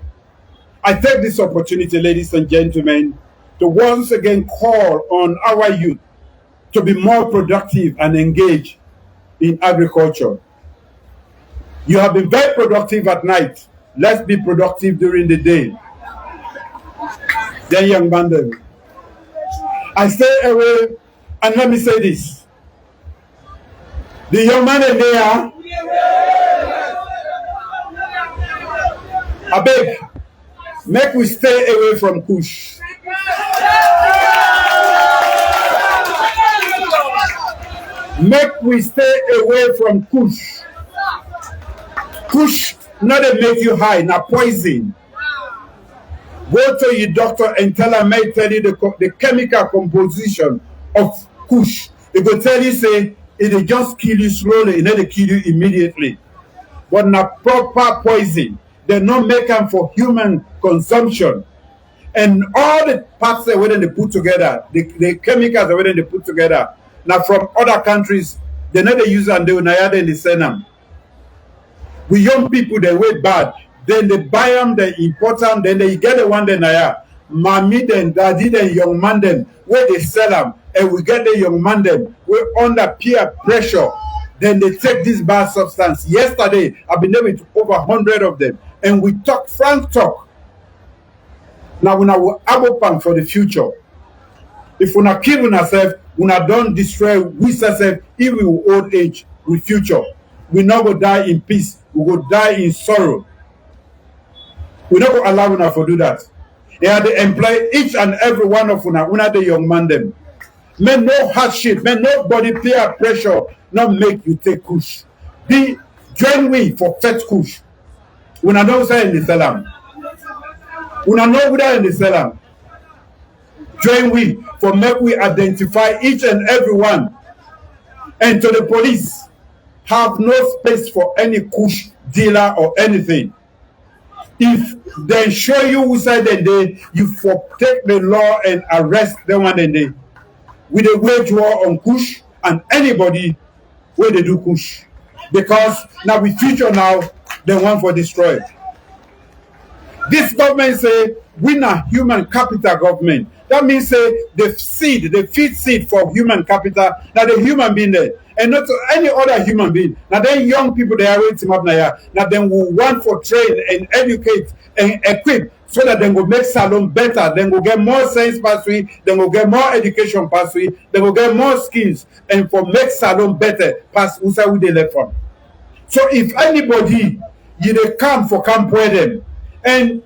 I take this opportunity, ladies and gentlemen, to once again call on our youth to be more productive and engaged in agriculture. You have been very productive at night. Let's be productive during the day. Then, young man, I stay away, and let me say this. The young man in there, I beg, make we stay away from Kush. Make we stay away from Kush. Kush not to make you high, not poison. Go to your doctor and tell him, may tell you the chemical composition of Kush. He will tell you, say, it will just kill you slowly, and then it kill you immediately. But not proper poison. They not make them for human consumption. And all the parts that they put together, the chemicals that they put together, now from other countries, they never use them, they will not and they send them. We young people, they wait bad. Then they buy them, they import them, then they get the one they naya. Mommy then, daddy then, young man then, where they sell them, and we get the young man then, we're under peer pressure. Then they take this bad substance. Yesterday, I've been there with over 100 of them, and we talk frank talk. Now we will abopang for the future. If we not kill ourselves, we not don't destroy ourselves, even with old age, with future. We not go die in peace. We go die in sorrow. We not go allow una to do that. They are to employ each and every one of una the young man them. May no hardship, may nobody peer pressure not make you take Kush. Join we for fetch Kush. Una don't say in the salam. Una know without in the salam. Join we for make we identify each and every one. And to the police, have no space for any Kush dealer or anything. If they show you who said that day, you for take the law and arrest them one day. With a wage war on Kush and anybody where they do Kush. Because now with future now, they want for destroy. This government say we not human capital government. That means say the feed seed for human capital, now the human being there. And not to any other human being. Now then young people they are waiting up now. Now then we want for train and educate and equip so that they will make salon better. Then we'll get more science pathway, then we'll get more education pathway, then we'll get more skills and for make salon better pass who they left from. So if anybody they come for camp with them and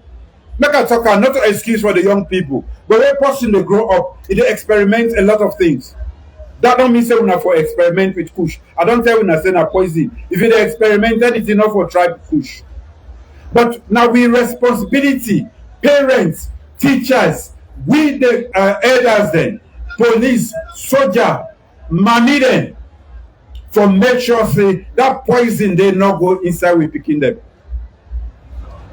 make a talk not to excuse for the young people, but when person they grow up, they experiment a lot of things. That don't mean say we not for experiment with Kush. I don't tell we not say na poison. If they experimented, it's enough for try Kush. But now we responsibility, parents, teachers, we the elders then, police, soldier, mommy then, for make sure say that poison they not go inside we picking them.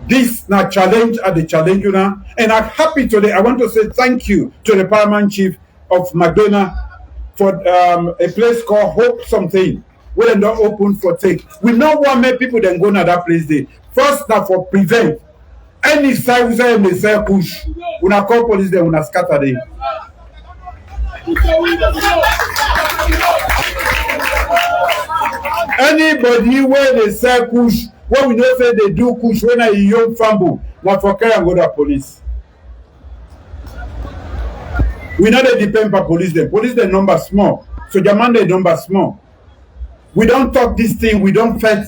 This now challenge at the challenge now, and I'm happy today. I want to say thank you to the Paramount Chief of McDonald for a place called Hope Something, where they not open for take. We don't want many people then go to that place there. First, now for prevent any side we say they say push. We not call police there, we not scatter them. Anybody where they say push, when we know say they do push when a young famble, Not for carry and go to police. We know they depend on police. The police the number small. So German the number small. We don't talk this thing, we don't fight.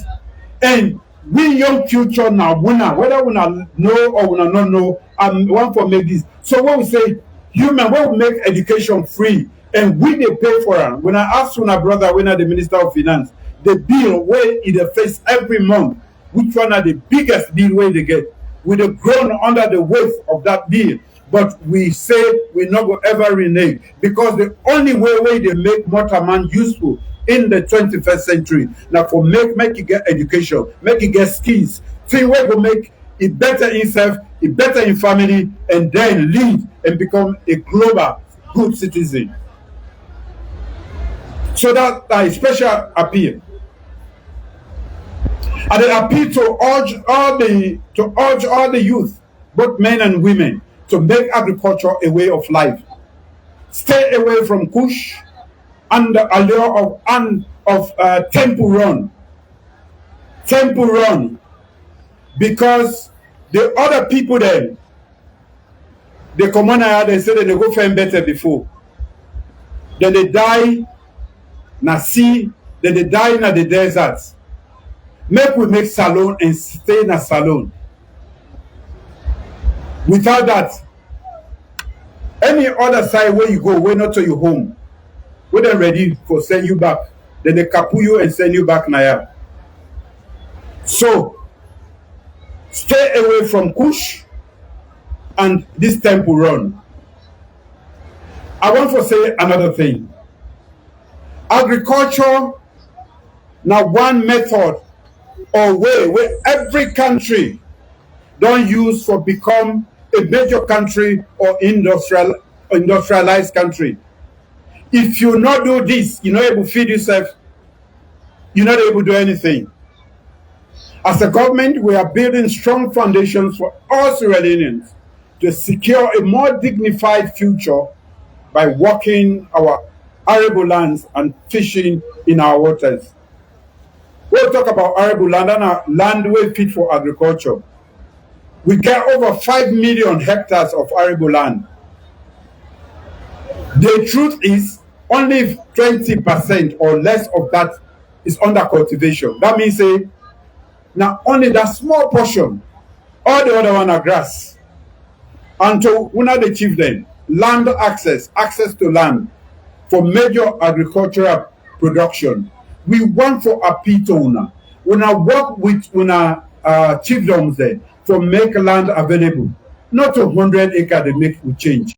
And we young future now, whether we know or we not know, want for make this. So when we say human, when we make education free and we they pay for it. When I ask my brother, when I the Minister of Finance, the bill where in the face every month, which one are the biggest bill where they get? We have grown under the weight of that bill. But we say we not go ever renege because the only way they make motor man useful in the 21st century now for make you get education, make you get skills. See where go make it better in self, it better in family, and then lead and become a global good citizen. So that a special appeal. And an appeal to urge all the youth, both men and women, to make agriculture a way of life. Stay away from Kush and the allure of temple run. Temple run. Because the other people there, the commoner, they say that they go find better before. Then they die na sea, then they die in the desert. Make we make salon and stay in a salon. Without that, any other side where you go, where not to your home, where they're ready for send you back, then they kapu you and send you back Naya. So, stay away from Kush and this temple run. I want to say another thing. Agriculture, now one method or way where every country don't use for become a major country or industrialized country. If you not do this, you're not able to feed yourself, you're not able to do anything. As a government, we are building strong foundations for all Sierra Leoneans to secure a more dignified future by working our arable lands and fishing in our waters. We'll talk about arable land and our land way fit for agriculture. We get over 5 million hectares of arable land. The truth is, only 20% or less of that is under cultivation. That means now only that small portion, all the other one are grass. And to one the chief then, land access to land for major agricultural production. We want for a people owner. When I work with chiefdoms there for make land available, not 100 acres they make will change.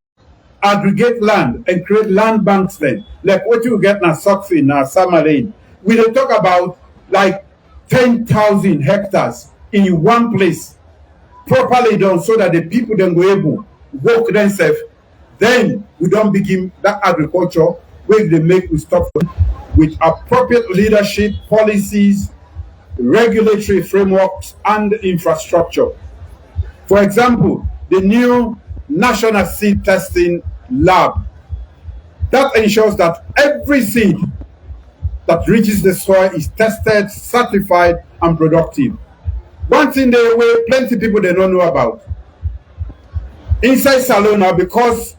Aggregate land and create land banks then, like what you get now Sockfin, now Summerlane. We don't talk about like 10,000 hectares in one place, properly done so that the people then go able work themselves. Then we don't begin that agriculture where they make we stop with appropriate leadership, policies, regulatory frameworks, and infrastructure. For example, the new National Seed Testing Lab that ensures that every seed that reaches the soil is tested, certified, and productive. One thing where plenty people they don't know about. Inside Salona, because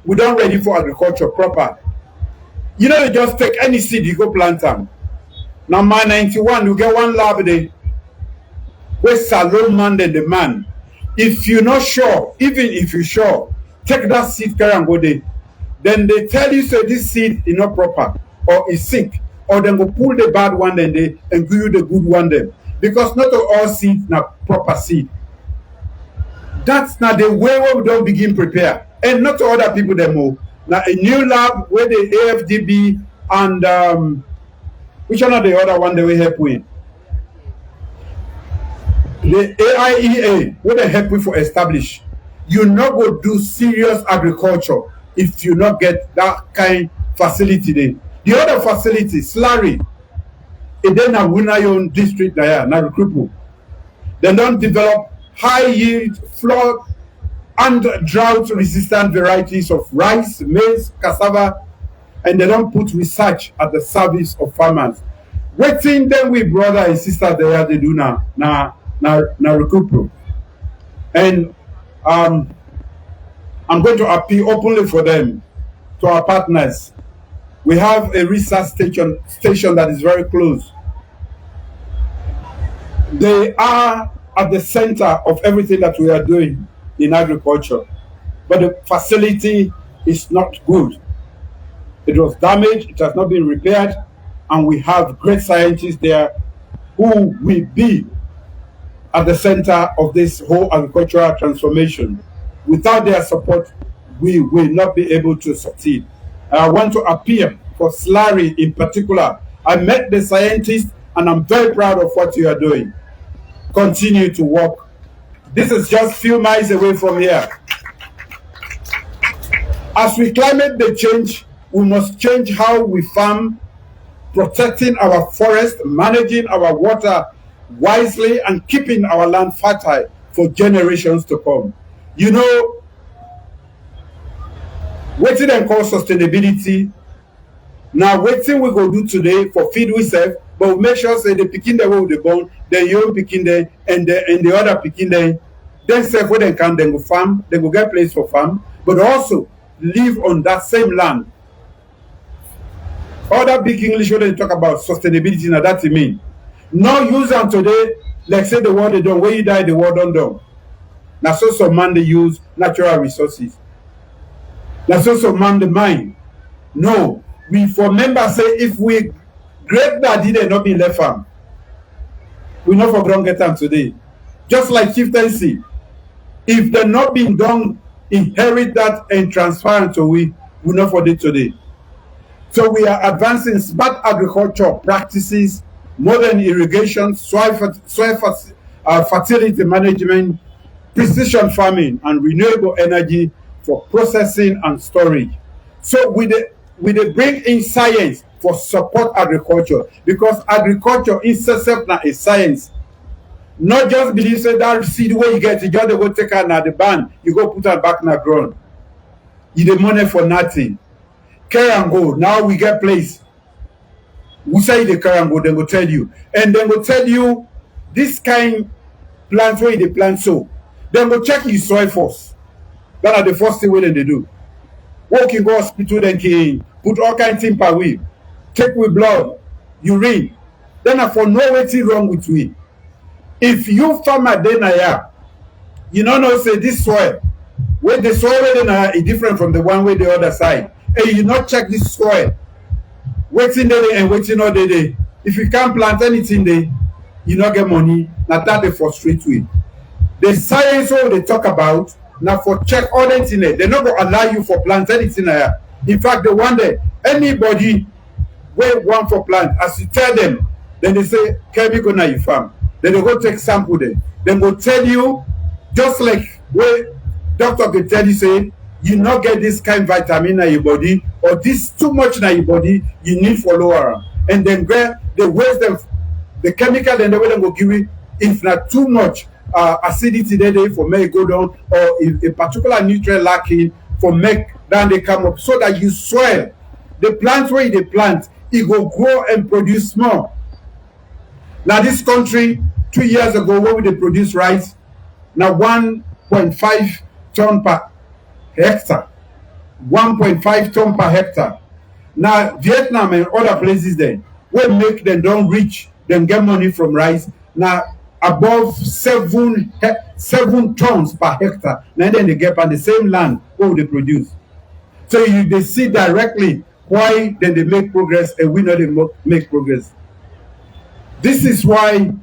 we don't ready for agriculture proper. You know, you just take any seed, you go plant them. Now, my 91, you get one lab there. Where Salon man than the man. If you're not sure, even if you're sure, take that seed, carry and go there. Then they tell you, so this seed is not proper, or is sick, or then go pull the bad one then they and give you the good one then. Because not all seeds are proper seed. That's not the way where we don't begin prepare. And not to other people them more. Now a new lab where the AFDB and which one are the other one they will help with? The AIEA, where they help with for establish. You not go do serious agriculture if you not get that kind facility there. The other facility, Slurry, it then a Wunayon district there, now Recruitment. They don't develop high yield, flood, and drought resistant varieties of rice, maize, cassava, and they don't put research at the service of farmers. Waiting then we brother and sister there they do now recoup. And I'm going to appeal openly for them, to our partners. We have a research station that is very close. They are at the center of everything that we are doing in agriculture. But the facility is not good. It was damaged, it has not been repaired, and we have great scientists there who will be at the center of this whole agricultural transformation. Without their support, we will not be able to succeed. I want to appeal for Slurry in particular. I met the scientists and I'm very proud of what you are doing. Continue to work. This is just few miles away from here. As we climate the change, we must change how we farm, protecting our forest, managing our water wisely, and keeping our land fertile for generations to come. You know, wetin dem call sustainability na wetin we go do today for feed we sef, but we make sure say the pikin dem wey we dey born, the young pikin dem and the other pikin dem sef wey dem can, dem go farm, dem go get place for farm, but also live on that same land. Other big English wey dem talk about sustainability na that e mean. No use am today like say the world dey done, when you die the world don done. Na so some man dey use natural resources. Na so some man dey mine. No, we for remember say if we great daddy dem no bin left am, we no for don get am today. Just like chieftaincy, if dem no bin don inherit that and transfer am to we no for dey today. So we are advancing smart agriculture practices, modern irrigation, soil fertility management, precision farming, and renewable energy for processing and storage. So we dey bring in science for support agriculture, because agriculture itself na a science. Not just believe say that seed wey you get, you just dey go take am na the barn, you go put am back na ground. You dey money for nothing. Carry am go. Now we get place. We say you dey carry am go, dem go tell you, and dem go tell you this kind plant wey you dey plant so. Dem go check your soil first. That na the first thing wey dem dey do. Walk in go hospital, dem can put all kind thing per week, take we blood, urine. Then na for know wetin wrong with we. If you farmer dey na here, you no know say this soil, wey the soil wey dey na is different from the one wey dey other side, and you no check this soil, wetin dey there and wetin no dey there. If you can't plant anything there, you no get money. Na that dey frustrate we. The science wey we dey talk about na for check all that thing there. They no go allow you for plant anything there. In fact, they want there anybody wey want for plant, as you tell them, then they say chemical na you farm. Then they go take sample there. Then go tell you, just like wey doctor go tell you say you no get this kind vitamin na your body, or this too much na your body, you need for lower am. And then they waste them the chemical, then the way dem go give you, if not too much acidity dey for make go down, or if a particular nutrient lacking for make down dey come up, so that you soil the plant wey you dey plant, e go grow and produce more. Now this country 2 years ago when we dey produce rice, na 1.5 ton per hectare. 1.5 ton per hectare. Now Vietnam and other places there wey make dem don reach, dem get money from rice, na above 7 tons per hectare. Na dem dey get on the same land wey we dey produce. So you dey see directly why dem dey make progress and we no dey make progress. This is why,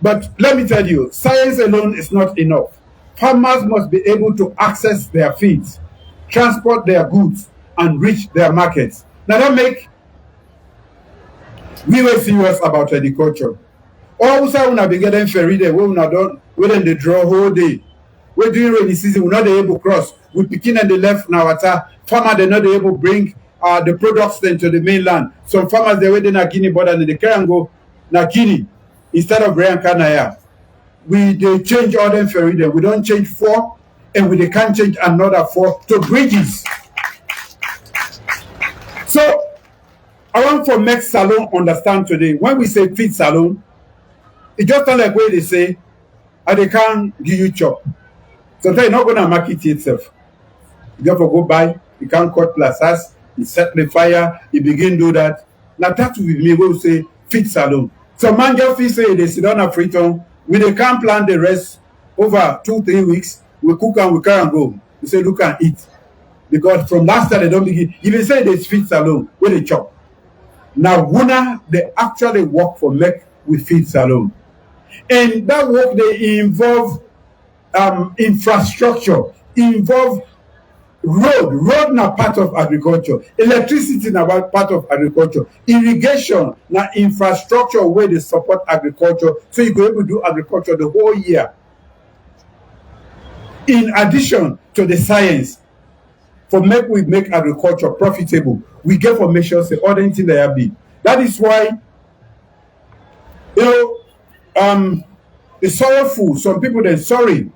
but let me tell you, science alone is not enough. Farmers must be able to access their feeds, transport their goods, and reach their markets. Now that make we were serious about agriculture. Also, una be getting ferry there, wey una don, wey dem dey draw whole day. Wey during rainy season we no dey able cross. We pikin and dey left na water. Farmer dey no dey able bring the products then to the mainland. Some farmers dey wey dey na Guinea border, dey carry am go na Guinea instead of Kanaya. We dey change all them ferry there. We don change 4, and we dey can't change another 4 to bridges. So I want for Mek Salon understand today, when we say feed salon, it just not like where they say, I they can't give you chop. Sometimes you're not going to market it itself. You therefore go buy, you can't cut plazas, you set the fire, you begin do that. Now that will be me, we will say, feed salon. So man just feel say they sit down at Freetown, we they can't plan the rest over 2-3 weeks, we cook and we carry and go. We say, look and eat. Because from last time they don't begin, if they say they feed salon, where they chop. Now, Wuna, they actually work for Mek with feed salon. And that work, they involve infrastructure, involve road na part of agriculture, electricity na part of agriculture, irrigation na infrastructure where they support agriculture, so you go able to do agriculture the whole year. In addition to the science, for we make agriculture profitable, we get for make sure say other thing they have been. That is why, it's sorrowful. Some people they're sorry.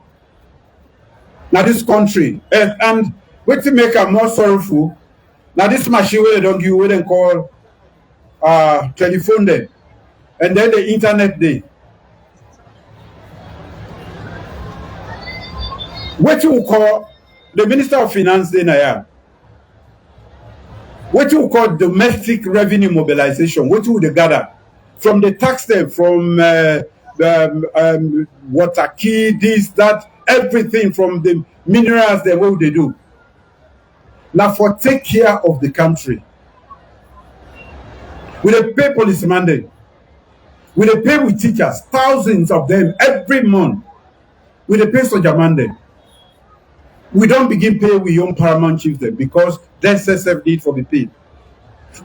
Now this country and what to make am more sorrowful. Now this machine where they don't give, where they call telephone day, and then the internet day. What you call the Minister of Finance day now? What you call domestic revenue mobilization? What you they gather from the tax them, from water key, this, that, everything from the minerals, then what they do? Now for take care of the country. We dey pay policemen dem. We dey pay with teachers, thousands of them every month. We dey pay sojaman dem. We don't begin pay with young paramount chiefs dem because there's self need for the pay.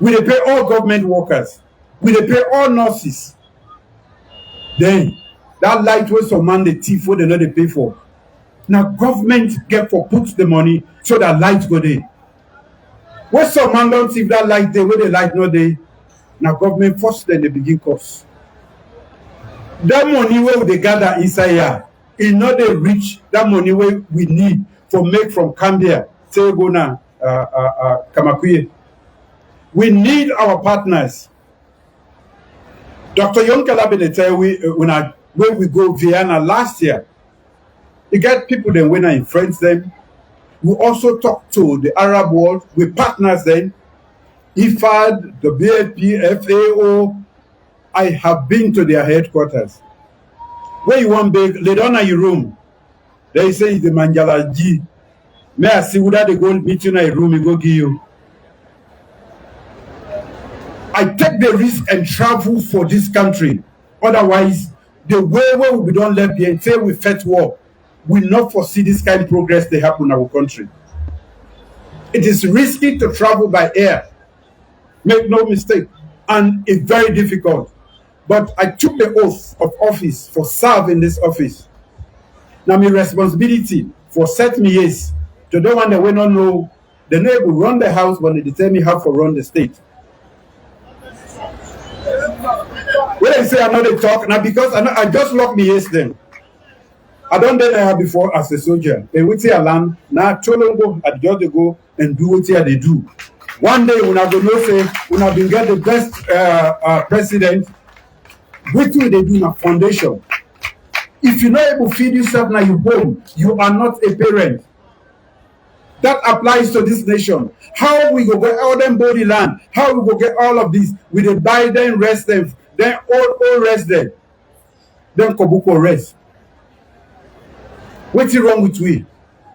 We dey pay all government workers. We dey pay all nurses. Then that light wey some man dey thief wey dem no dey pay for. Now government get for put the money so that light go there. When some man don't thief that light there, where the light no dey, now government first then they begin cost. That money where they gather inside here, it not dey reach that money where we need for make from Kambia, say go now, Kamakuye. We need our partners. Dr. Yonkala they tell when we go Vienna last year, you get people then when I influence them. We also talk to the Arab world. We partners then. IFAD, the BFP, FAO. I have been to their headquarters. Where you want big, lay down in your room. They say the Manjala G. May I see whether they go meet you in a room, you go give you. I take the risk and travel for this country. Otherwise, the way we don't let the until we fight war, we not foresee this kind of progress they happen in our country. It is risky to travel by air. Make no mistake. And it's very difficult. But I took the oath of office for serving this office. Now my responsibility for set me is to the one that we don't know, the neighbor run the house, but they tell me how to run the state. When I say I know they talk, now because I just locked me yesterday. I don't did that before as a soldier. They would say I land, now Cholongo at just go and do what they do. One day when I go no say, when I been get the best president, what do they do in a foundation? If you're not able to feed yourself now you home, you are not a parent. That applies to this nation. How we go get all them body land? How we go get all of this? We dey buy them, rest them, then all rest them. Then Kobuko rest. What's wrong with we?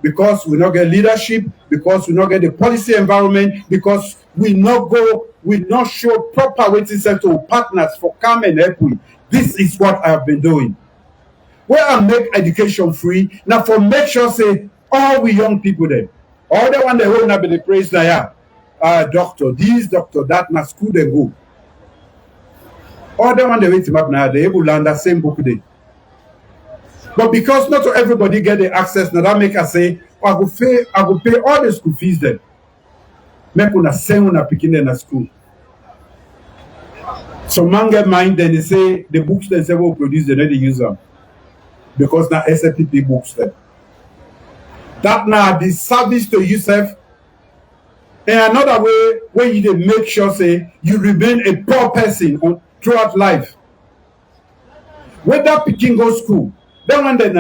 Because we not get leadership, because we not get the policy environment, because we not show proper waiting to partners for come and help we. This is what I have been doing. Where I make education free, now for make sure say all we young people there, all the one they will not be the praise now, doctor, this, doctor, that, na school they go. All the one they wait him up now, they able to learn that same book day. But because not everybody get the access, now that make us say, I go pay all the school fees then. Make una send una picking in a school. So man get mind, then they say the books they say will produce, they don't use them. Because now SFPP books them. That now the service to yourself. And another way where you make sure say you remain a poor person throughout life. When that picking go school, then one day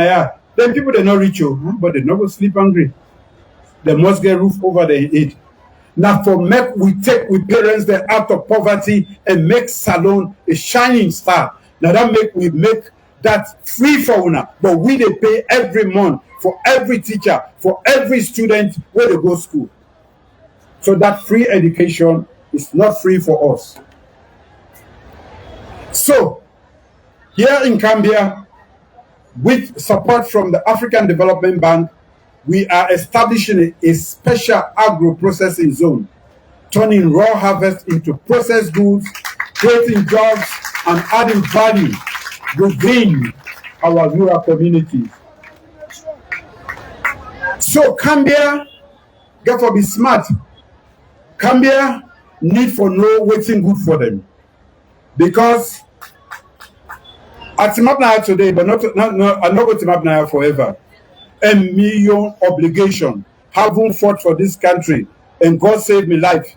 Then people they not reach you, but they not go sleep hungry. They must get roof over their head. Now for make we parents them out of poverty and make Salone a shining star. Now that make that free for una, but we they pay every month for every teacher, for every student where they go school. So that free education is not free for us. So here in Kambia, with support from the African Development Bank, we are establishing a special agro-processing zone, turning raw harvest into processed goods, creating jobs, and adding value within our rural communities. So Kambia, get for be smart. Kambia need for know waiting good for them. Because at Timapnaya today, but I'm not going to Timapnaya forever. A million obligation, having fought for this country, and God saved me life.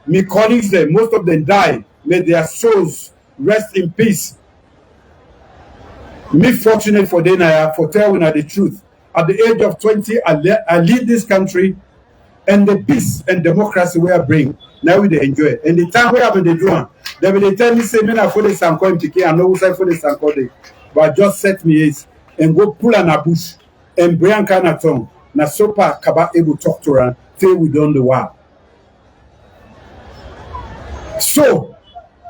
Me colleagues there, most of them die. May their souls rest in peace. Me fortunate for Denaya for telling the truth. At the age of 20, I lead this country, and the peace and democracy we are bring. Now we they enjoy it. And the time we have been doing, they will tell me say, "Men are for the Sanko MTK, I know who's for the Sanko day," but just set me is and go pull an bush. And Brian Kanaton, na sopa kaba able talk to her till we done the war. So,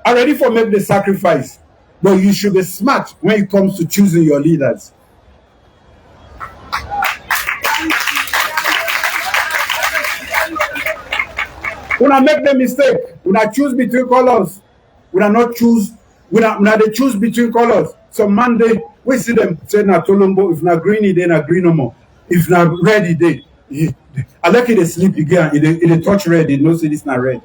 I'm ready for make the sacrifice, but you should be smart when it comes to choosing your leaders. When I make the mistake, when I choose between colors, when I not choose, when I they choose between colors. So Monday, we see them say na Tolombo, if not greeny, then na green no more. If not red, they I like it they sleep again, it touch red, they know say this not red.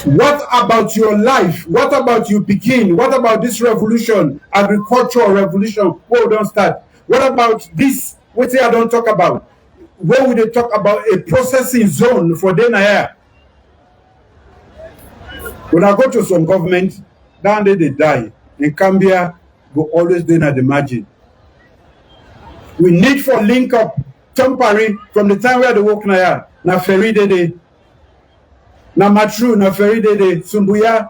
What about your life? What about you Pekin? What about this revolution, agricultural revolution? Where we don't start? What about this? What say I don't talk about? Where would they talk about a processing zone for Denaya? When I go to some government, down there they die. In Kambia, go always then at the margin. We need for link up temporary from the time where the work na ferry day. Na matru na ferry day Sumbuya.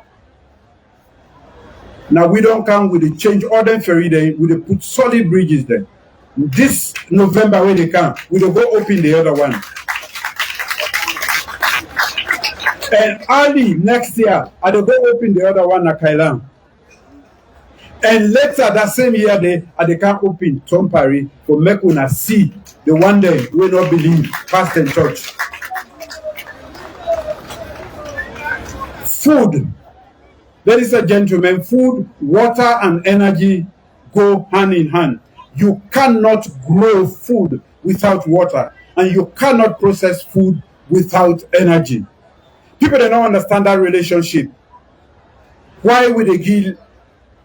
Now we don't come with the change order ferry day, we dey put solid bridges there. This November when they come, we will go open the other one. And early next year, I will go open the other one at Kailan. And later that same year, they can open Tompari for make una see the one day we not believe past and church. Food. Ladies and gentlemen, food, water, and energy go hand in hand. You cannot grow food without water, and you cannot process food without energy. People don't understand that relationship. Why would they give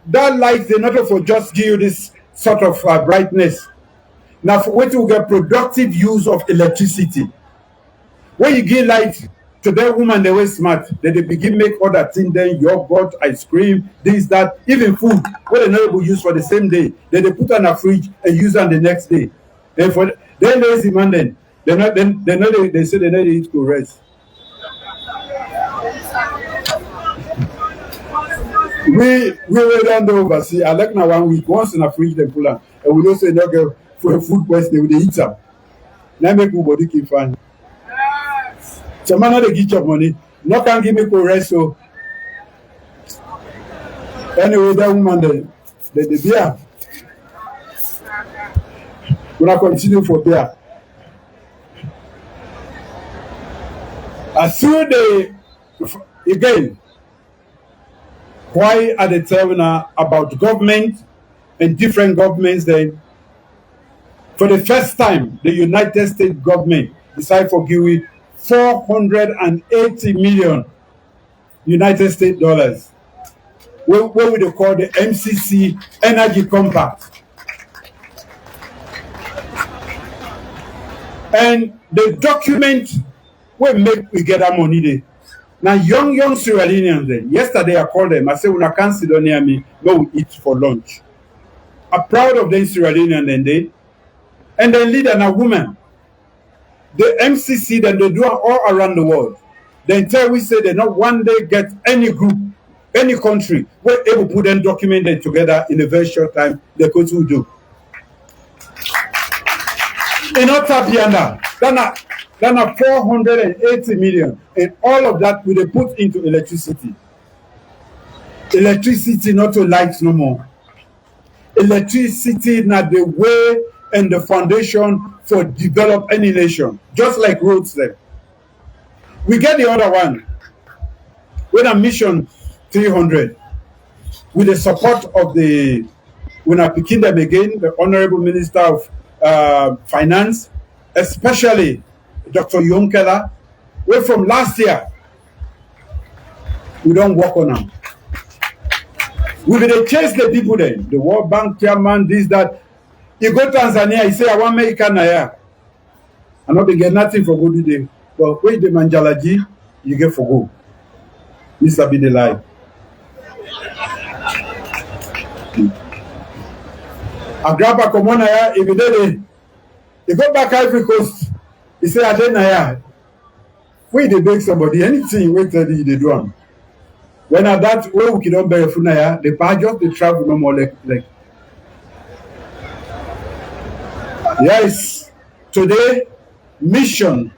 that light? They not for just give you this sort of brightness. Now, for what you get productive use of electricity. When you give light to that woman, they were smart. Then they begin make other things. Then yogurt, ice cream, this, that, even food. What they not able to use for the same day. Then they put on a fridge and use on the next day. And for then there is demand. Then they say they need to rest. We were down there overseas. I like now 1 week. Once in a fridge they pull on, and we don't say no girl for a food waste. They will eat some. Now make my body keep fine. Some man they get your money. No can give me for rest. So anyway, that woman the beer. We not continue for beer. As soon they again. Why are they telling her about government and different governments then? For the first time, the United States government decided for giving $480 million United States dollars. What would they call the MCC Energy Compact? And the document will make we get that money there. Now, young Sierra Leoneans then, yesterday I called them, I said, when I can't sit down near me, no, we eat for lunch. are proud of the Sierra Leonean and then lead a woman. The MCC then they do it all around the world. The entire we say they not one day get any group, any country where able put them documented together in a very short time. They go to do. In Otapiana, then a 480 million, and all of that will they put into electricity. Electricity not to lights no more. Electricity not the way and the foundation for develop any nation, just like roads there. We get the other one with a mission 300 with the support of the when I picking them again, the Honorable Minister of Finance, especially Dr. Yonkela, where from last year we don't work on them. We will chase the people then, the World Bank chairman, this, that. You go to Tanzania, you say, I want America Naya. I not get nothing for go today. But wait the Manjalaji, you get for go. This will be the life. A grandpa come on Naya, if you go back Ivory Coast, he say, I did Naya. Wait they beg somebody, anything, wait till they do them. When at that, where we don't bury for Naya, the just they travel no more like. Yes, today, mission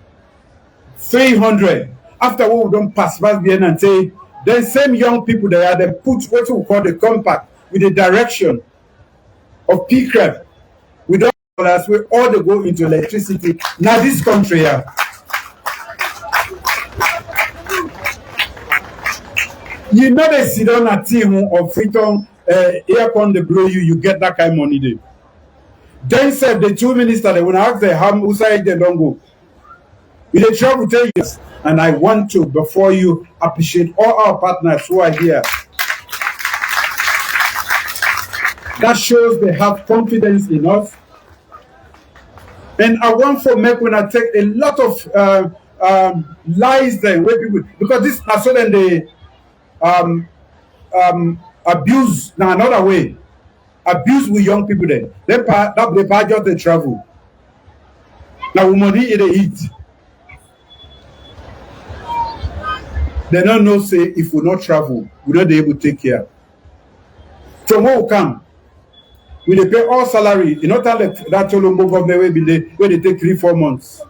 300. After what we don't pass the end and say, then same young people there, they put what we call the compact with the direction of PCREP. We don't as we all they go into electricity. Now this country here. You know they sit on a team of freedom, aircon they blow you get that kind of money there. Then said the two ministers, they will ask them how Usai they don't go. We they travel 10 years, and I want to, before you, appreciate all our partners who are here. That shows they have confidence in us. And I want for Mek Wam take a lot of lies there where people, because this is so then they abuse now another way. Abuse with young people there. They part just they travel. Now we money they eat. They don't know say if we not travel, we not be able to take care. From where we come, we they pay all salary. You know that Tolombo government where they take 3-4 months.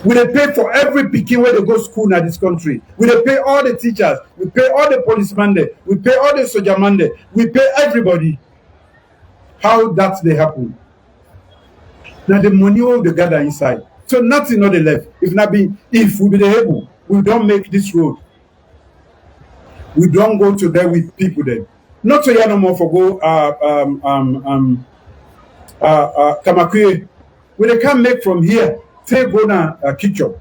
We they pay for every pikin where they go school in this country. We they pay all the teachers. We pay all the policemen there. We pay all the soldier man there. We pay everybody. How that they happen? Now the money will they gather inside. So nothing not the left. If we be able, we don't make this road. We don't go to there with people there. Not so no more for go Kamakwe. We they can't make from here. Say go na kitchen.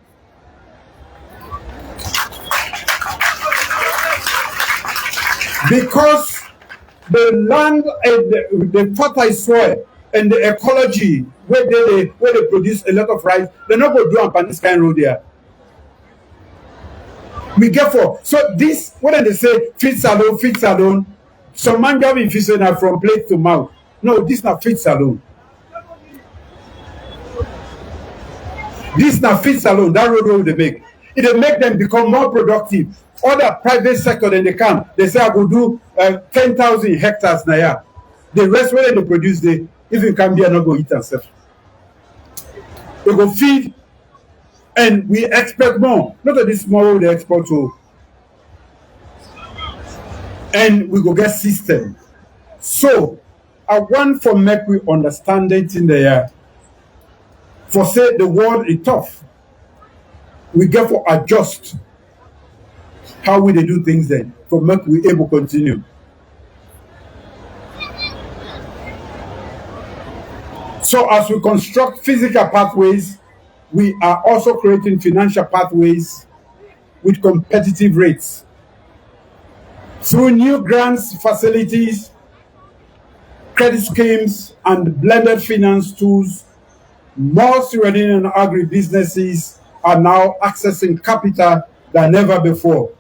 Because the land and the fertile soil and the ecology where they produce a lot of rice, they're not going to do on this kind of road there. We get for so this what they say feed salon. Some man job in fish from plate to mouth. No, this not feed salon. This now fits alone, that road they make. It will make them become more productive. Other private sector than they can. They say I will do 10,000 hectares now. The rest where they produce, they even Kambia not go eat and stuff. They go feed and we expect more. Not that this small they export to. And we go get system. So I want for Mek Wam understand it in there. For say the world is tough, we get for adjust how we they do things then for make we able to continue. So as we construct physical pathways, we are also creating financial pathways with competitive rates. Through new grants, facilities, credit schemes, and blended finance tools, more Sierra Leonean agribusinesses are now accessing capital than ever before.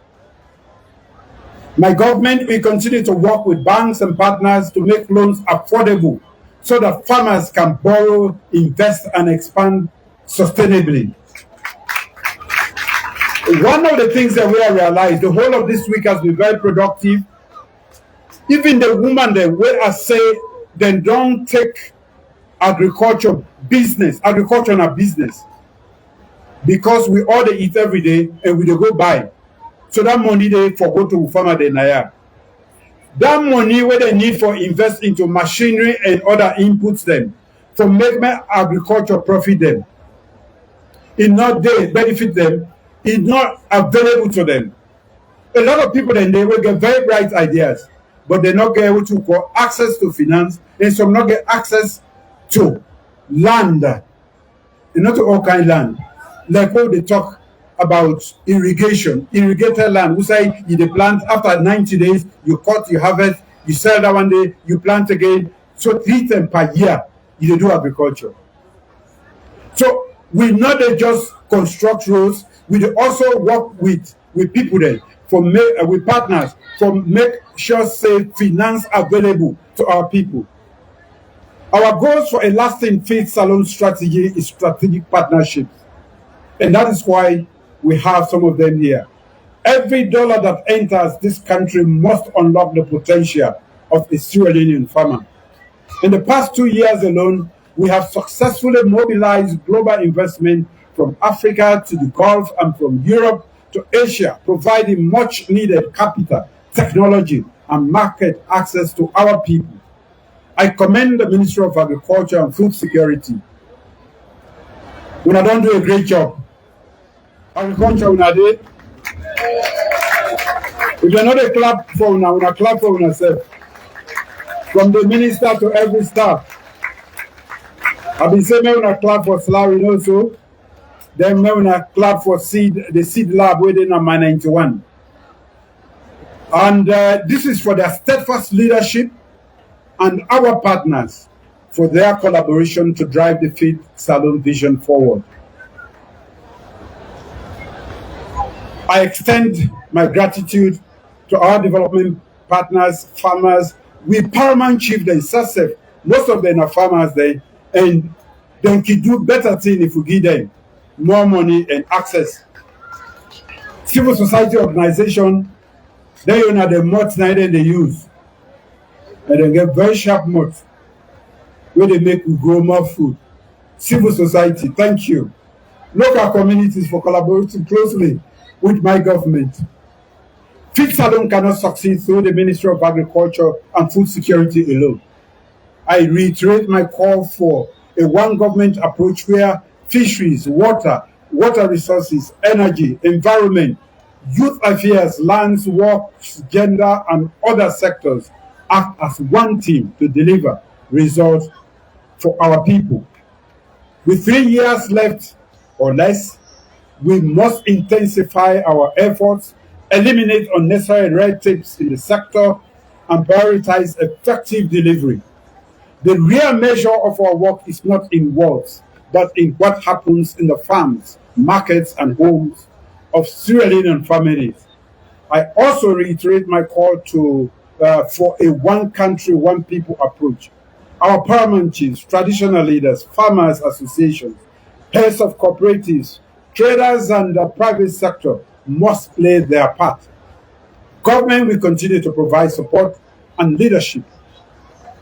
My government will continue to work with banks and partners to make loans affordable so that farmers can borrow, invest, and expand sustainably. One of the things that we have realized, the whole of this week has been very productive. Even the woman that we are say they don't take agriculture on a business, because we all they eat every day and we dey go buy. So that money they for go to farmer the naya. That money where they need for invest into machinery and other inputs them for make my agriculture profit them. It not they benefit them, it's not available to them. A lot of people then they will get very bright ideas, but they not get able to call access to finance, and some not get access to land, and not to all kind land. Like what they talk about irrigated land. We say you dey plant after 90 days, you cut, you harvest, you sell that one day, you plant again. So 3 times per year you dey do agriculture. So we not dey just construct roads, we dey also work with people then for make with partners for make sure say finance available to our people. Our goals for a lasting faith salon strategy is strategic partnerships, and that is why we have some of them here. Every dollar that enters this country must unlock the potential of a Sierra Leonean farmer. In the past 2 years alone, we have successfully mobilized global investment from Africa to the Gulf and from Europe to Asia, providing much needed capital, technology, and market access to our people. I commend the Ministry of Agriculture and Food Security. When I don't do a great job, agriculture when I did. If you're not a clap for now, when I clap for yourself. From the minister to every staff. I've been saying when I clap for Slary also. Then when I clap for the seed lab within my 91. And this is for their steadfast leadership and our partners for their collaboration to drive the feed salon vision forward. I extend my gratitude to our development partners, farmers. We paramount chief they success. Most of them are farmers there, and they can do better thing if we give them more money and access. Civil society organization, they own the mots now they use. And they get very sharp mots where they make we grow more food. Civil society, thank you. Local communities for collaborating closely with my government. Feed salon cannot succeed through the Ministry of Agriculture and Food Security alone. I reiterate my call for a one government approach where fisheries, water resources, energy, environment, youth affairs, lands, works, gender, and other sectors act as one team to deliver results for our people. With 3 years left or less, we must intensify our efforts, eliminate unnecessary red tapes in the sector, and prioritize effective delivery. The real measure of our work is not in words, but in what happens in the farms, markets, and homes of Sierra Leonean families. I also reiterate my call for a one country, one people approach. Our paramount chiefs, traditional leaders, farmers associations, heads of cooperatives, traders, and the private sector must play their part. Government will continue to provide support and leadership,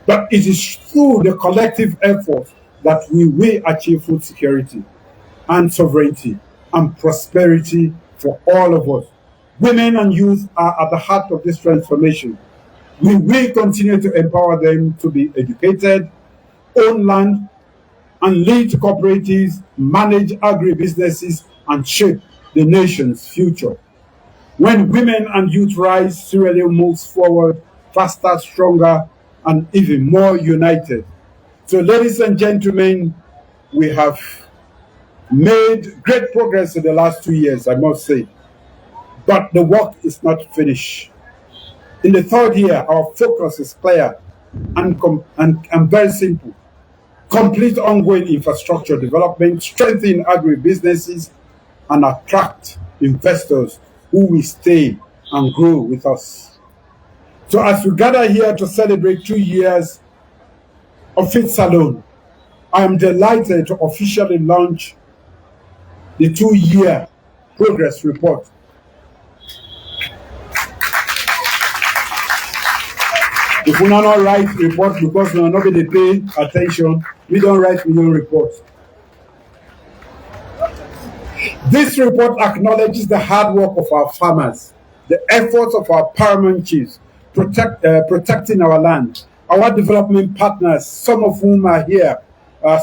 but it is through the collective effort that we will achieve food security and sovereignty and prosperity for all of us. Women and youth are at the heart of this transformation. We will continue to empower them to be educated, own land, and lead cooperatives, manage agribusinesses, and shape the nation's future. When women and youth rise, Sierra Leone moves forward faster, stronger, and even more united. So, ladies and gentlemen, we have made great progress in the last 2 years, I must say. But the work is not finished. In the third year, our focus is clear and very simple. Complete ongoing infrastructure development, strengthen agribusinesses, and attract investors who will stay and grow with us. So as we gather here to celebrate 2 years of Fit Salon, I am delighted to officially launch the 2-year progress report. If we not write report because we are not going to pay attention, we don't write our own report. This report acknowledges the hard work of our farmers, the efforts of our paramount chiefs, protecting our land, our development partners, some of whom are here,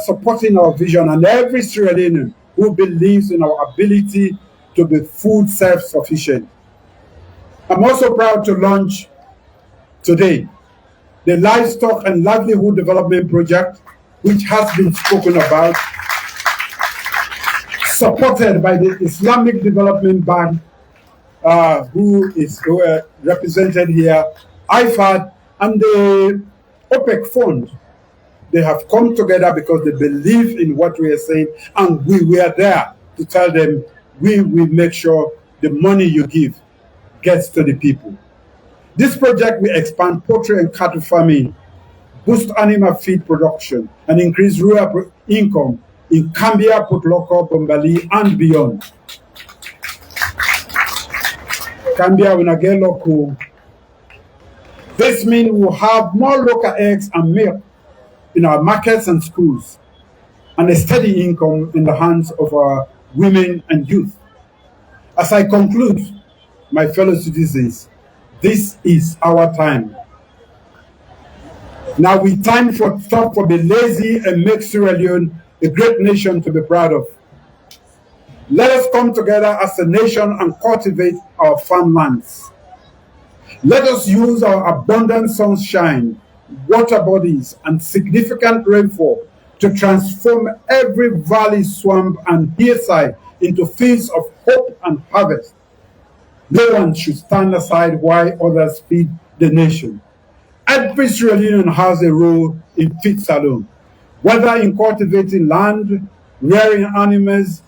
supporting our vision, and every Sierra Leonean who believes in our ability to be food self-sufficient. I'm also proud to launch today the Livestock and Livelihood Development Project, which has been spoken about, supported by the Islamic Development Bank, who is represented here, IFAD, and the OPEC Fund. They have come together because they believe in what we are saying, and we were there to tell them we will make sure the money you give gets to the people. This project will expand poultry and cattle farming, boost animal feed production, and increase rural income in Kambia, Potloko, Bombali, and beyond. Kambia will not get local. This means we will have more local eggs and milk in our markets and schools, and a steady income in the hands of our women and youth. As I conclude, my fellow citizens, this is our time. Now we time for stop for the lazy and make Sierra Leone a great nation to be proud of. Let us come together as a nation and cultivate our farmlands. Let us use our abundant sunshine, water bodies, and significant rainfall to transform every valley, swamp, and hillside into fields of hope and harvest. No one should stand aside while others feed the nation. Every Sierra Leonean has a role in Fit Salon, whether in cultivating land, rearing animals,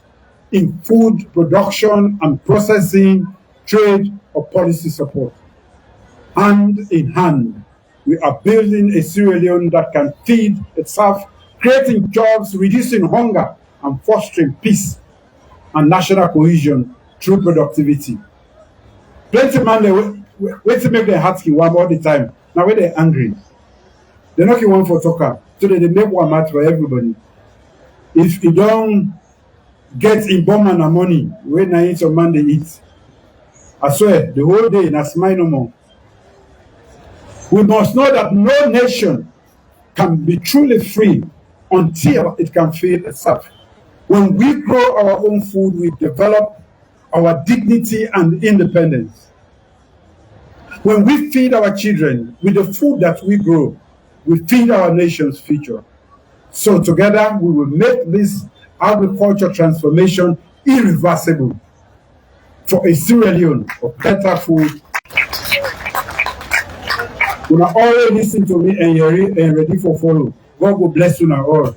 in food production and processing, trade, or policy support. Hand in hand, we are building a Sierra Leone that can feed itself, creating jobs, reducing hunger, and fostering peace and national cohesion through productivity. Plenty man, they wait to make their hearts keep warm all the time. Now when they're angry, they're not one for talker. So they make one match for everybody. If you don't get in bomb and money, when I eat or man they eat, I swear, the whole day, that's mine no more. We must know that no nation can be truly free until it can feed itself. When we grow our own food, we develop our dignity and independence. When we feed our children with the food that we grow, we feed our nation's future. So together, we will make this agriculture transformation irreversible for a Sierra Leone of better food. You are always listen to me and you're ready for follow. God will bless you now all.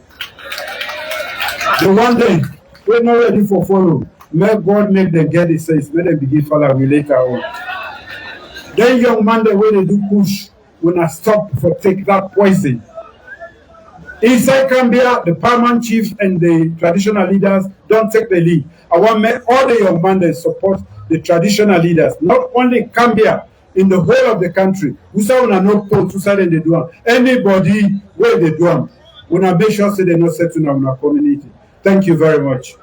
The one day, we're not ready for follow. May God make them get it says, let them begin follow me later on. Then young man, the way they do push, when I stop for take that poison. Inside Kambia, the paramount chiefs and the traditional leaders don't take the lead. I want all the young men that support the traditional leaders, not only Kambia, in the whole of the country. We say we are not told to say they do them. Anybody where they do them, we are make sure say they not settle in our community. Thank you very much.